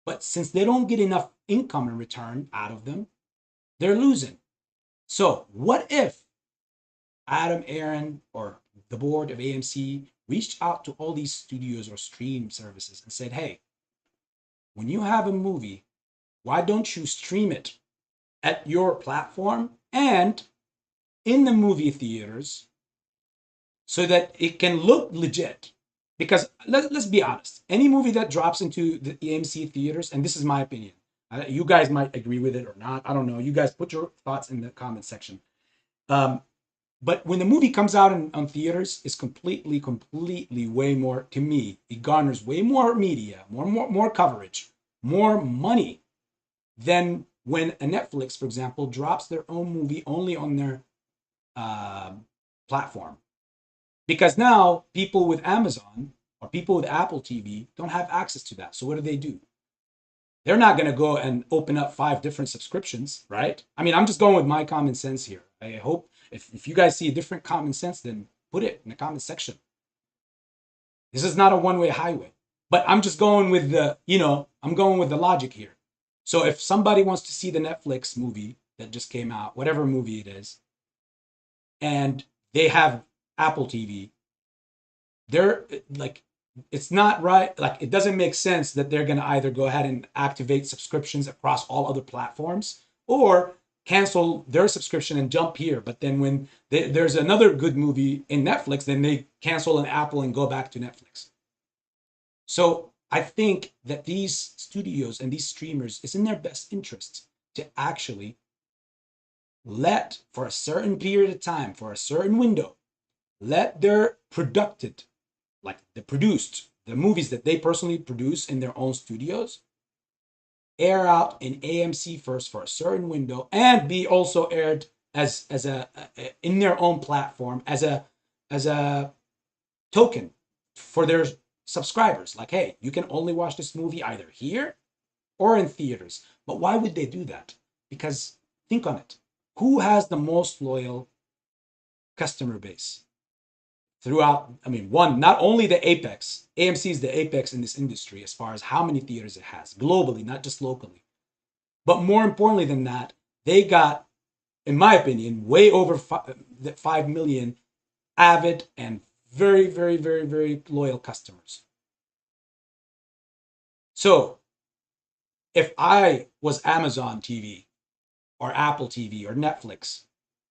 But since they don't get enough income in return out of them, they're losing. So what if Adam Aron or the board of AMC reached out to all these studios or stream services and said, hey, when you have a movie, why don't you stream it at your platform and in the movie theaters so that it can look legit? Because let's be honest, any movie that drops into the AMC theaters, and this is my opinion, you guys might agree with it or not, I don't know, you guys put your thoughts in the comment section. But when the movie comes out on theaters, it's completely way more, to me, it garners way more media, more coverage, more money than when a Netflix, for example, drops their own movie only on their platform. Because now people with Amazon or people with Apple TV don't have access to that. So what do? They're not going to go and open up 5 different subscriptions, right? I mean, I'm just going with my common sense here. I hope if you guys see a different common sense, then put it in the comment section. This is not a one-way highway, but I'm just going with the, I'm going with the logic here. So if somebody wants to see the Netflix movie that just came out, whatever movie it is, and they have Apple TV, they're like, it's not right. Like, it doesn't make sense that they're going to either go ahead and activate subscriptions across all other platforms or cancel their subscription and jump here. But then when there's another good movie in Netflix, then they cancel an Apple and go back to Netflix. So I think that these studios and these streamers, it's in their best interest to actually let, for a certain period of time, for a certain window, let their produced, the movies that they personally produce in their own studios, air out in AMC first for a certain window and be also aired as a in their own platform as a token for their subscribers. Like, hey, you can only watch this movie either here or in theaters. But why would they do that? Because think on it. Who has the most loyal customer base? Throughout, I mean, not only the apex, AMC is the apex in this industry as far as how many theaters it has globally, not just locally. But more importantly than that, they got, in my opinion, way over 5 million avid and very loyal customers. So if I was Amazon TV or Apple TV or Netflix,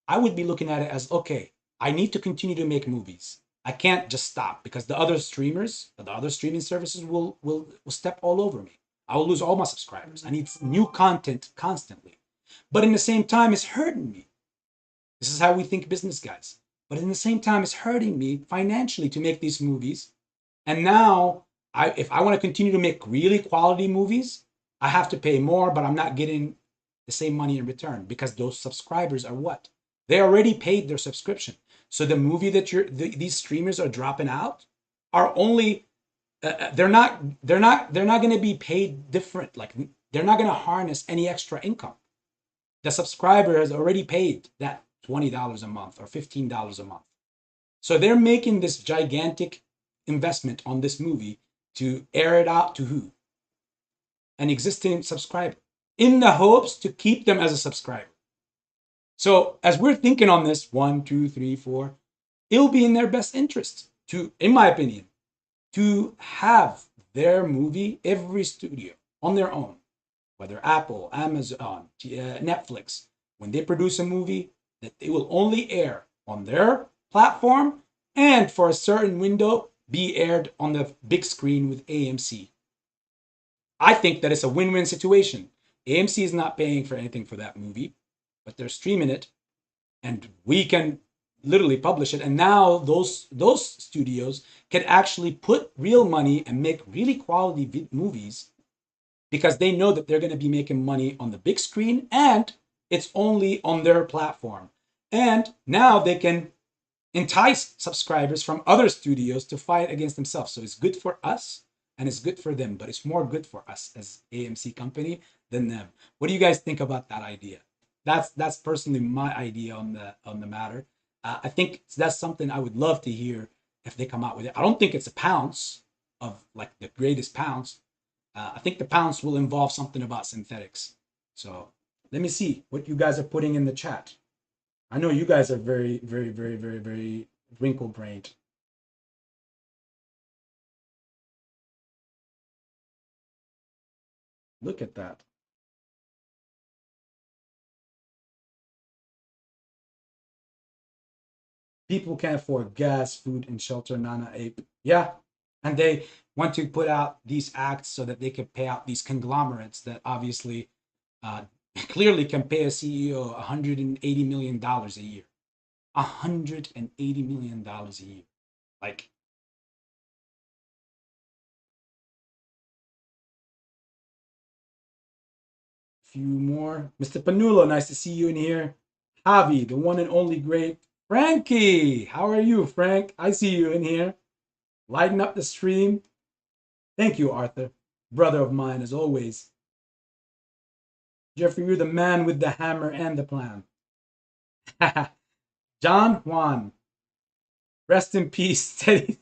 I would be looking at it as, okay, I need to continue to make movies. I can't just stop because the other streamers, the other streaming services will step all over me. I will lose all my subscribers. I need new content constantly. But in the same time, it's hurting me. This is how we think business guys. But in the same time, it's hurting me financially to make these movies. And now, if I want to continue to make really quality movies, I have to pay more, but I'm not getting the same money in return because those subscribers are what? They already paid their subscription. So the movie that these streamers are dropping out are only they're not going to be paid different. Like, they're not going to harness any extra income. The subscriber has already paid that $20 a month or $15 a month. So they're making this gigantic investment on this movie to air it out to who? An existing subscriber, in the hopes to keep them as a subscriber. So as we're thinking on this, 1, 2, 3, 4, it'll be in their best interest to, in my opinion, to have their movie, every studio on their own, whether Apple, Amazon, Netflix, when they produce a movie, that they will only air on their platform and for a certain window be aired on the big screen with AMC. I think that it's a win-win situation. AMC is not paying for anything for that movie, but they're streaming it. and we can literally publish it. And now those studios can actually put real money and make really quality movies because they know that they're going to be making money on the big screen and it's only on their platform. And now they can entice subscribers from other studios to fight against themselves. So it's good for us and it's good for them, but it's more good for us as AMC company than them. What do you guys think about that idea? That's personally my idea on the matter. I think that's something I would love to hear if they come out with it. I don't think it's a pounce of like the greatest pounce. I think the pounce will involve something about synthetics. So let me see what you guys are putting in the chat. I know you guys are very, very, very, very, very wrinkle-brained. Look at that. People can't afford gas, food, and shelter, Nana Ape. Yeah, and they want to put out these acts so that they can pay out these conglomerates that obviously clearly can pay a CEO $180 million a year. $180 million a year. Like, few more. Mr. Panulo, nice to see you in here. Javi, the one and only great Frankie. How are you, Frank? I see you in here. Lighten up the stream. Thank you, Arthur. Brother of mine, as always. Jeffrey, you're the man with the hammer and the plan. John Juan. Rest in peace, Teddy.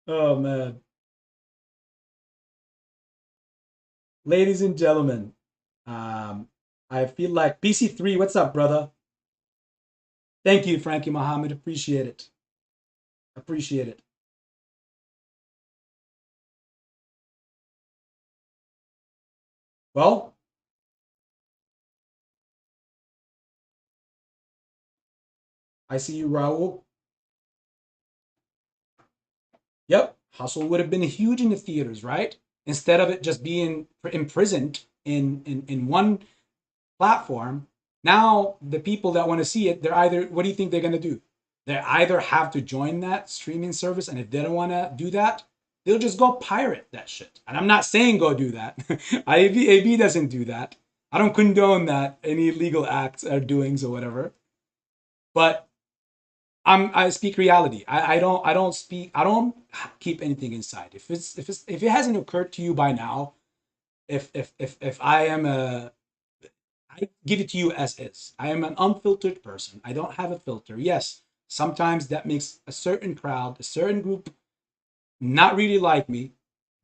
Oh, man. Ladies and gentlemen, I feel like PC3, what's up, brother? Thank you, Frankie Muhammad. Appreciate it. Appreciate it. Well, I see you, Raul. Yep, Hustle would have been huge in the theaters, right? Instead of it just being imprisoned in one platform, now the people that want to see it, they're either, what do you think they're going to do? They either have to join that streaming service, and if they don't want to do that, they'll just go pirate that shit. And I'm not saying go do that. AB doesn't do that. I don't condone that, any illegal acts or doings or whatever. But I speak reality. I don't keep anything inside. If it hasn't occurred to you by now, if I am I give it to you as is. I am an unfiltered person. I don't have a filter. Yes, sometimes that makes a certain crowd, a certain group, not really like me,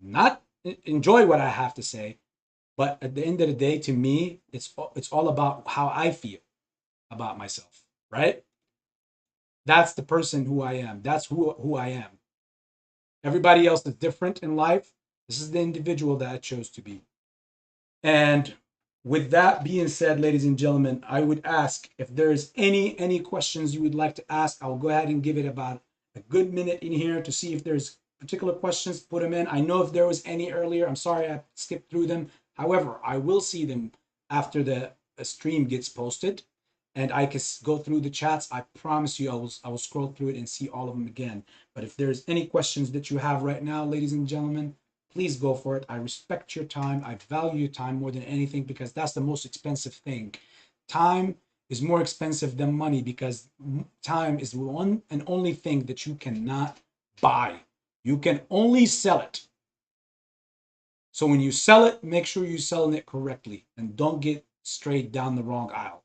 not enjoy what I have to say. But at the end of the day, to me, it's all about how I feel about myself, right? That's the person who I am. That's who I am. Everybody else is different in life. This is the individual that I chose to be. And with that being said, ladies and gentlemen, I would ask if there's any questions you would like to ask. I'll go ahead and give it about a good minute in here to see if there's particular questions. Put them in. I know if there was any earlier. I'm sorry I skipped through them. However, I will see them after the stream gets posted, and I can go through the chats. I promise you, I will scroll through it and see all of them again. But if there's any questions that you have right now, ladies and gentlemen, please go for it. I respect your time. I value your time more than anything because that's the most expensive thing. Time is more expensive than money because time is the one and only thing that you cannot buy. You can only sell it. So when you sell it, make sure you're selling it correctly and don't get straight down the wrong aisle.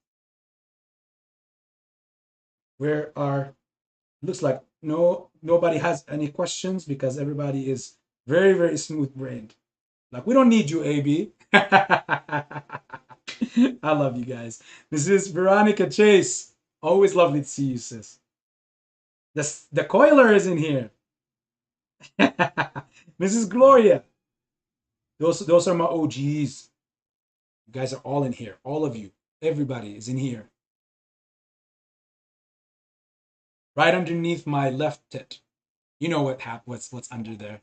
Looks like nobody has any questions because everybody is very, very smooth-brained. Like, we don't need you, AB. I love you guys. This is Veronica Chase. Always lovely to see you, sis. The Coiler is in here. Mrs. Gloria. Those are my OGs. You guys are all in here. All of you. Everybody is in here. Right underneath my left tit. You know what's under there.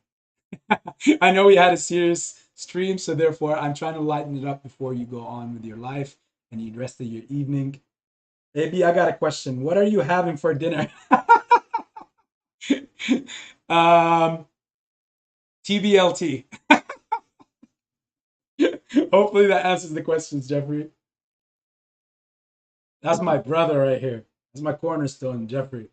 I know we had a serious stream, so therefore I'm trying to lighten it up before you go on with your life and the rest of your evening. AB, I got a question. What are you having for dinner? TBLT. Hopefully that answers the questions, Jeffrey. That's my brother right here. That's my cornerstone, Jeffrey.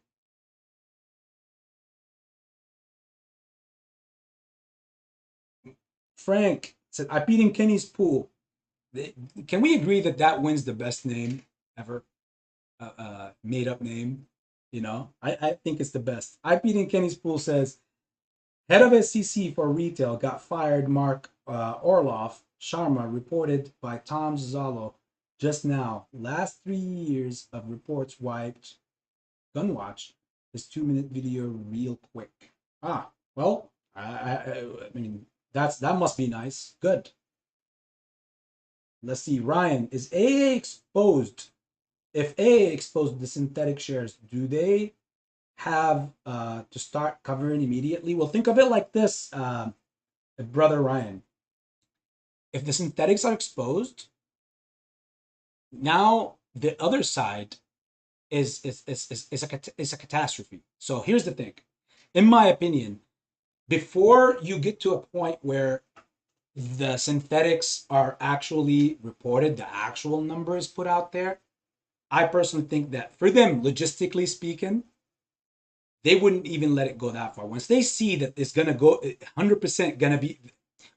Frank said, I beat in Kenny's pool. Can we agree that that wins the best name ever? Made up name. You know, I think it's the best. I beat in Kenny's pool says, head of SEC for retail got fired. Mark Orloff Sharma reported by Tom Zalo just now. Last 3 years of reports wiped. Gunwatch. This 2-minute video real quick. Well, I mean, that must be nice. Good. Let's see. Ryan, is AA exposed? If AA exposed the synthetic shares, do they have to start covering immediately? Well, think of it like this, brother Ryan. If the synthetics are exposed, now the other side is a catastrophe. So here's the thing. In my opinion, before you get to a point where the synthetics are actually reported, the actual number is put out there, I personally think that for them, logistically speaking, they wouldn't even let it go that far. Once they see that it's going to go 100% going to be,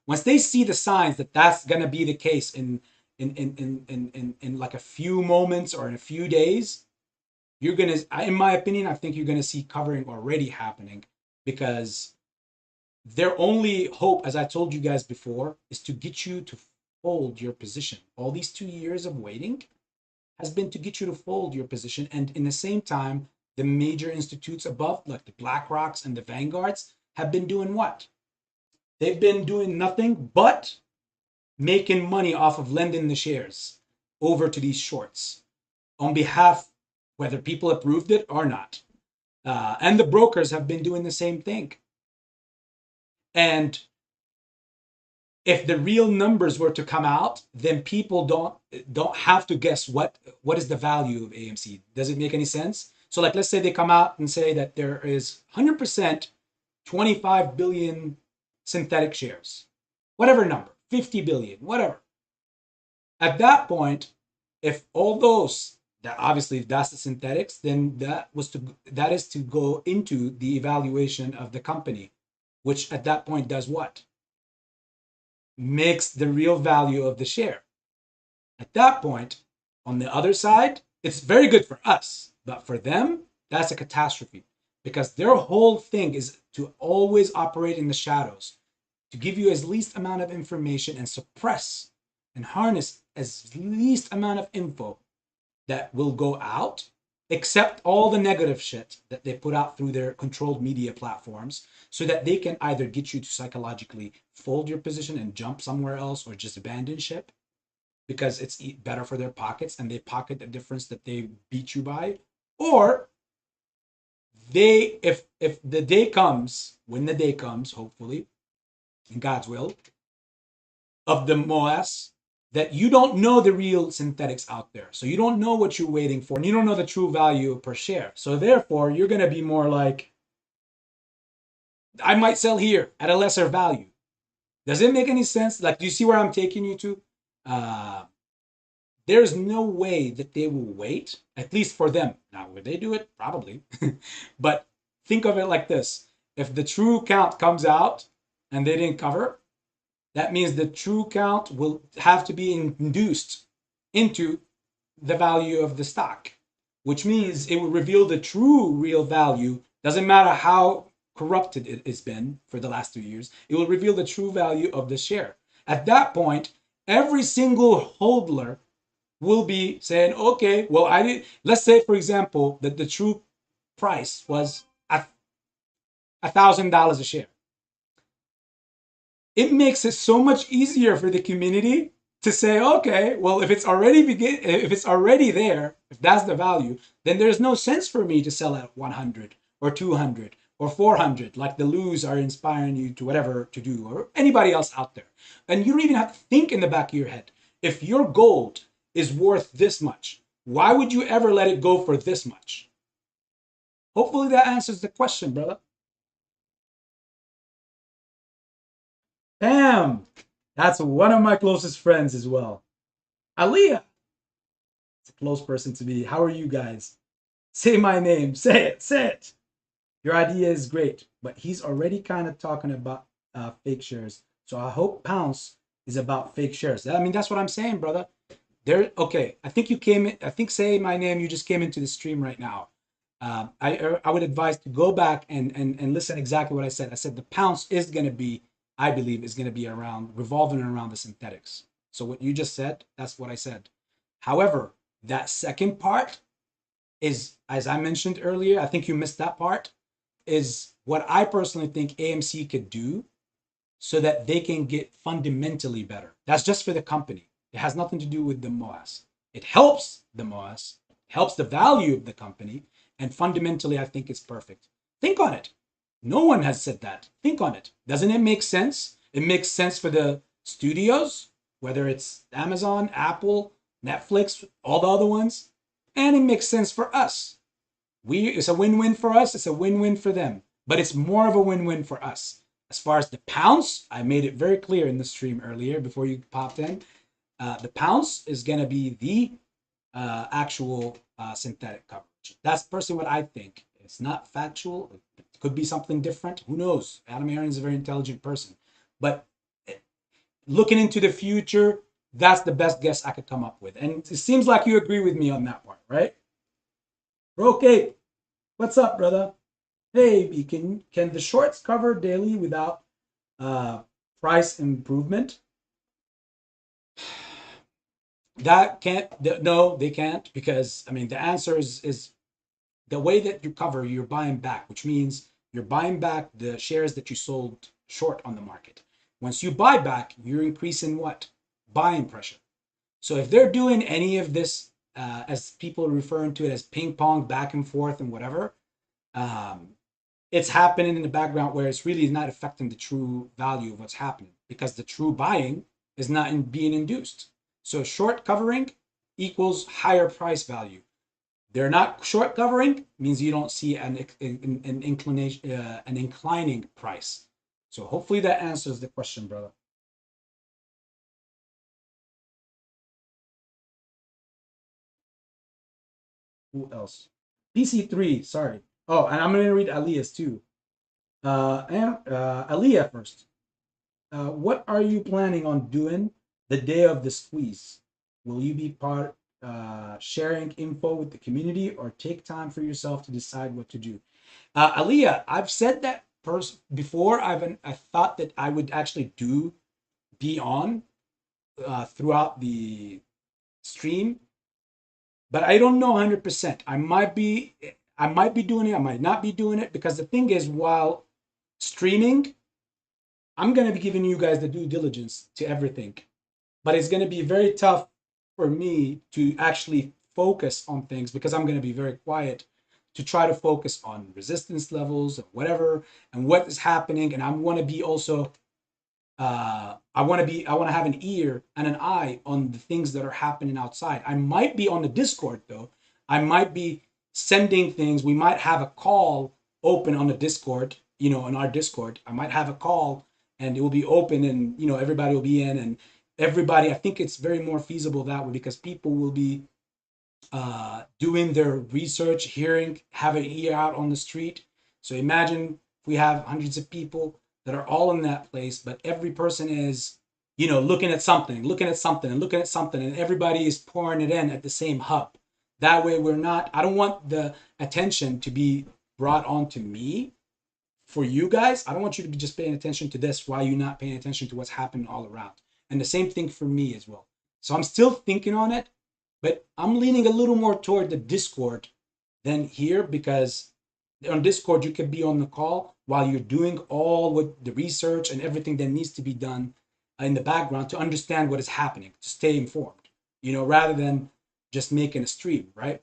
once they see the signs that that's going to be the case in like a few moments or in a few days, you're going to, in my opinion, I think you're going to see covering already happening, because their only hope, as I told you guys before, is to get you to fold your position. All these 2 years of waiting has been to get you to fold your position. And in the same time, the major institutes above, like the BlackRocks and the Vanguards, have been doing what? They've been doing nothing but making money off of lending the shares over to these shorts on behalf, whether people approved it or not. And the brokers have been doing the same thing. And if the real numbers were to come out, then people don't have to guess what is the value of AMC. Does it make any sense? So like, let's say they come out and say that there is 100% 25 billion synthetic shares, whatever number, 50 billion, whatever. At that point, if all those, that obviously if that's the synthetics, then that is to go into the evaluation of the company, which at that point does what? Makes the real value of the share. At that point, on the other side, it's very good for us, but for them, that's a catastrophe, because their whole thing is to always operate in the shadows, to give you as least amount of information and suppress and harness as least amount of info that will go out, except all the negative shit that they put out through their controlled media platforms, so that they can either get you to psychologically fold your position and jump somewhere else, or just abandon ship because it's better for their pockets and they pocket the difference that they beat you by. Or they, if the day comes, when the day comes, hopefully, in God's will, of the MOAS, that you don't know the real synthetics out there. So you don't know what you're waiting for, and you don't know the true value per share. So therefore, you're going to be more like, I might sell here at a lesser value. Does it make any sense? Like, do you see where I'm taking you to? There's no way that they will wait, at least for them. Now, would they do it? Probably. But think of it like this. If the true count comes out and they didn't cover, that means the true count will have to be induced into the value of the stock, which means it will reveal the true real value. Doesn't matter how corrupted it has been for the last 2 years. It will reveal the true value of the share. At that point, every single hodler will be saying, okay, well, let's say, for example, that the true price was at $1,000 a share. It makes it so much easier for the community to say, okay, well, if it's already there, if that's the value, then there's no sense for me to sell at 100 or 200 or 400, like the Luz are inspiring you to whatever to do, or anybody else out there. And you don't even have to think in the back of your head. If your gold is worth this much, why would you ever let it go for this much? Hopefully that answers the question, brother. Bam! That's one of my closest friends as well. Aliyah. It's a close person to me. How are you guys? Say my name. Say it. Say it. Your idea is great, but he's already kind of talking about fake shares. So I hope Pounce is about fake shares. I mean, that's what I'm saying, brother. Okay, I think you came in, I think say my name, you just came into the stream right now. I would advise to go back and listen exactly what I said. I said the Pounce is going to be, I believe, is going to be revolving around the synthetics. So what you just said, that's what I said. However, that second part is, as I mentioned earlier, I think you missed that part, is what I personally think AMC could do so that they can get fundamentally better. That's just for the company. It has nothing to do with the MOAS. It helps the MOAS, helps the value of the company, and fundamentally, I think it's perfect. Think on it. No one has said that. Think on it. Doesn't it make sense? It makes sense for the studios, whether it's Amazon, Apple, Netflix, all the other ones, and it makes sense for us. It's a win-win for us. It's a win-win for them, but it's more of a win-win for us. As far as the Pounce, I made it very clear in the stream earlier before you popped in. The Pounce is going to be the actual synthetic coverage. That's personally what I think. It's not factual. It could be something different. Who knows? Adam Aron is a very intelligent person. But looking into the future, that's the best guess I could come up with. And it seems like you agree with me on that part, right? Brk-a, what's up, brother? Hey, can the shorts cover daily without price improvement? That can't, no, they can't, because I mean the answer is the way that you cover, you're buying back, which means you're buying back the shares that you sold short on the market. Once you buy back, you're increasing what? Buying pressure. So if they're doing any of this, as people are referring to it as ping pong back and forth and whatever, it's happening in the background where it's really not affecting the true value of what's happening, because the true buying is not being induced. So short covering equals higher price value. They're not short covering, means you don't see an inclination, an inclining price. So hopefully that answers the question, brother. Who else? PC3, sorry. Oh, and I'm going to read Aliyah's too. Aliyah first. What are you planning on doing the day of the squeeze? Will you be sharing info with the community, or take time for yourself to decide what to do? Aliyah, I've said that before. I thought that I would actually be on throughout the stream, but I don't know 100%. I might be doing it. I might not be doing it, because the thing is, while streaming, I'm going to be giving you guys the due diligence to everything, but it's going to be very tough for me to actually focus on things, because I'm going to be very quiet to try to focus on resistance levels and whatever, and what is happening. And I want to be also, I want to have an ear and an eye on the things that are happening outside. I might be on the Discord though. I might be sending things. We might have a call open on the Discord, on our Discord. I might have a call and it will be open, and, everybody will be in, and everybody, I think it's very more feasible that way, because people will be doing their research, have an ear out on the street. So imagine if we have hundreds of people that are all in that place, but every person is, looking at something, and everybody is pouring it in at the same hub. That way I don't want the attention to be brought onto me for you guys. I don't want you to be just paying attention to this while you're not paying attention to what's happening all around. And the same thing for me as well. So I'm still thinking on it, but I'm leaning a little more toward the Discord than here, because on Discord, you could be on the call while you're doing all with the research and everything that needs to be done in the background to understand what is happening, to stay informed, rather than just making a stream, right?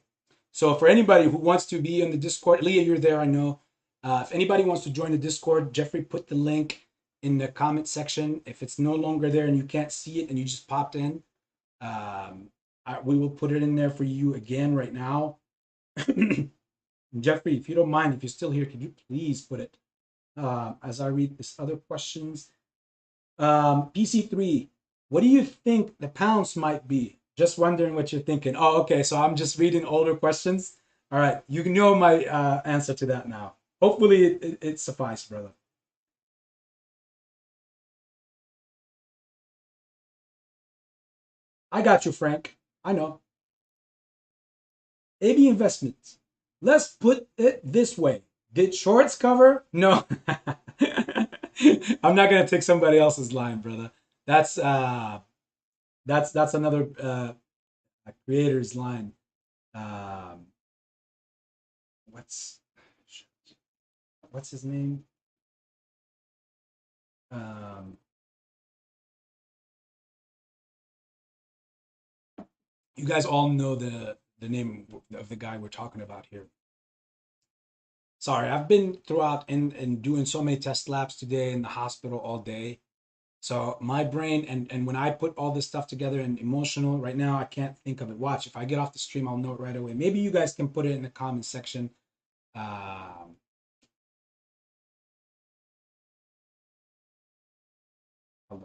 So for anybody who wants to be on the Discord, Leah, you're there, I know. If anybody wants to join the Discord, Jeffrey put the link in the comment section. If it's no longer there and you can't see it and you just popped in, we will put it in there for you again right now. Jeffrey, if you don't mind, if you're still here, could you please put it as I read this other questions? PC3, what do you think the pounds might be? Just wondering what you're thinking. Oh, okay. So I'm just reading older questions. All right. You know my answer to that now. Hopefully it suffices, brother. I got you, Frank. I know. AB Investments. Let's put it this way. Did shorts cover? No. I'm not gonna take somebody else's line, brother. That's another creator's line. What's his name? You guys all know the name of the guy we're talking about here. Sorry, I've been throughout and doing so many test labs today in the hospital all day. So my brain, and when I put all this stuff together and emotional, right now I can't think of it. Watch, if I get off the stream, I'll know it right away. Maybe you guys can put it in the comment section. Hold on.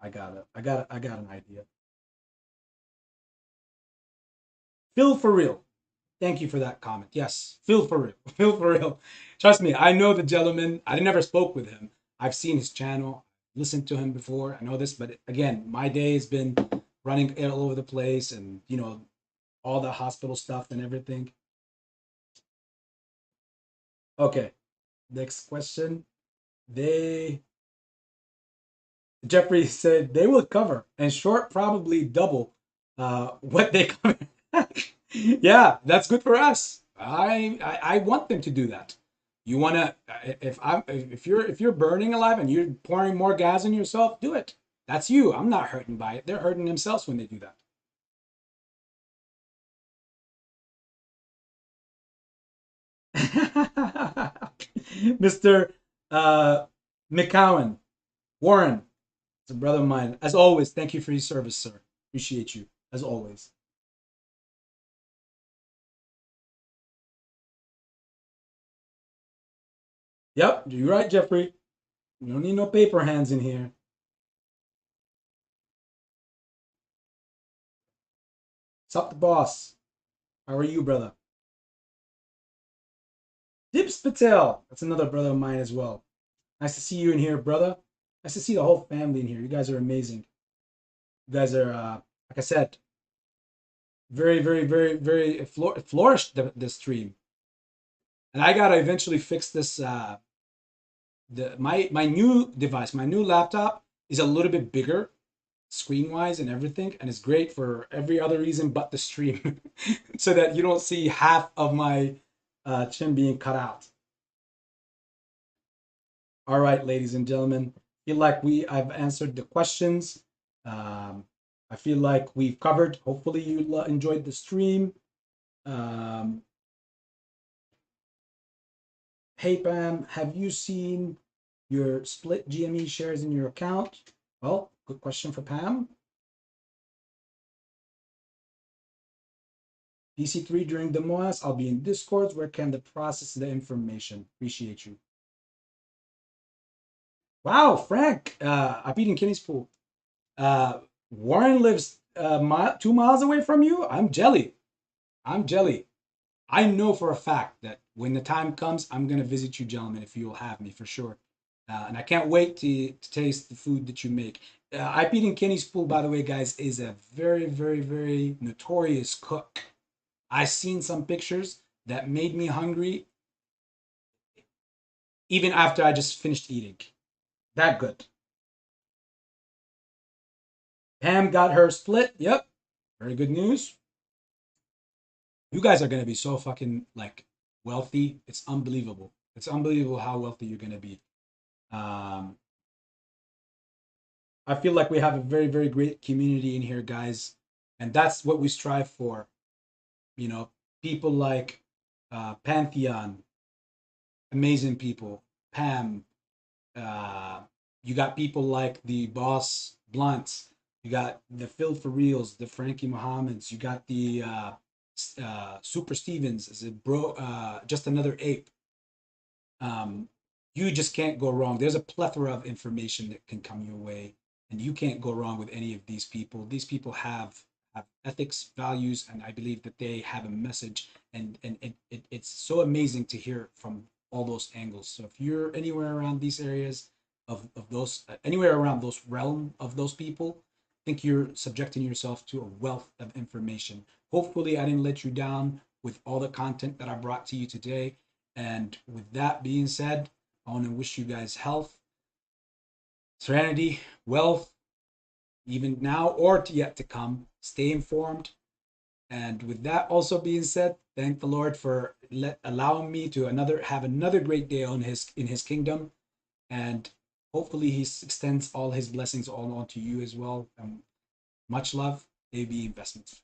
I got an idea. Phil for real. Thank you for that comment. Yes, Phil for real. Phil for real. Trust me, I know the gentleman. I never spoke with him. I've seen his channel, listened to him before. I know this, but again, my day has been running all over the place and, you know, all the hospital stuff and everything. Okay, next question. Jeffrey said they will cover, and short probably double what they cover. Yeah, that's good for us. I want them to do that. You want to if you're burning alive and you're pouring more gas on yourself, do it. That's you. I'm not hurting by it. They're hurting themselves when they do that. Mr. McCowan, Warren, it's a brother of mine. As always, thank you for your service, sir. Appreciate you, as always. Yep, you're right, Jeffrey. You don't need no paper hands in here. What's up, the boss? How are you, brother? Dips Patel. That's another brother of mine as well. Nice to see you in here, brother. Nice to see the whole family in here. You guys are amazing. You guys are, like I said, very, very, very, very flourished the stream. And I gotta eventually fix this. My new device, my new laptop is a little bit bigger, screen wise and everything, and it's great for every other reason but the stream, so that you don't see half of my chin being cut out. All right, ladies and gentlemen, I feel like I've answered the questions. I feel like we've covered. Hopefully you enjoyed the stream. Hey Pam, have you seen your split GME shares in your account? Well, good question for Pam. DC3 during the MOAS, I'll be in Discord where can the process the information. Appreciate you. Wow, Frank, I've been in Kenny's pool. Warren lives 2 miles away from you. I'm jelly. I'm jelly. I know for a fact that when the time comes, I'm going to visit you, gentlemen, if you'll have me for sure. And I can't wait to taste the food that you make. I've been in Kenny's pool, by the way, guys, is a very, very, very notorious cook. I seen some pictures that made me hungry even after I just finished eating. That good. Pam got her split. Yep. Very good news. You guys are going to be so fucking like wealthy. It's unbelievable. It's unbelievable how wealthy you're going to be. I feel like we have a very, very great community in here, guys. And that's what we strive for. You know, people like Pantheon, amazing people. Pam, you got people like the Boss Blunts, you got the Phil for Reals, the Frankie Mohammeds, you got the Super Stevens, is it just another ape. You just can't go wrong. There's a plethora of information that can come your way, and you can't go wrong with any of these people. These people have ethics, values, and I believe that they have a message, and it's so amazing to hear from all those angles. So if you're anywhere around these areas of those, anywhere around those realm of those people, I think you're subjecting yourself to a wealth of information. Hopefully I didn't let you down with all the content that I brought to you today. And with that being said, I want to wish you guys health, serenity, wealth, even now or yet to come. Stay informed. And with that also being said, thank the Lord for allowing me to have another great day in his kingdom. And hopefully he extends all his blessings all onto you as well. Much love, AB Investments.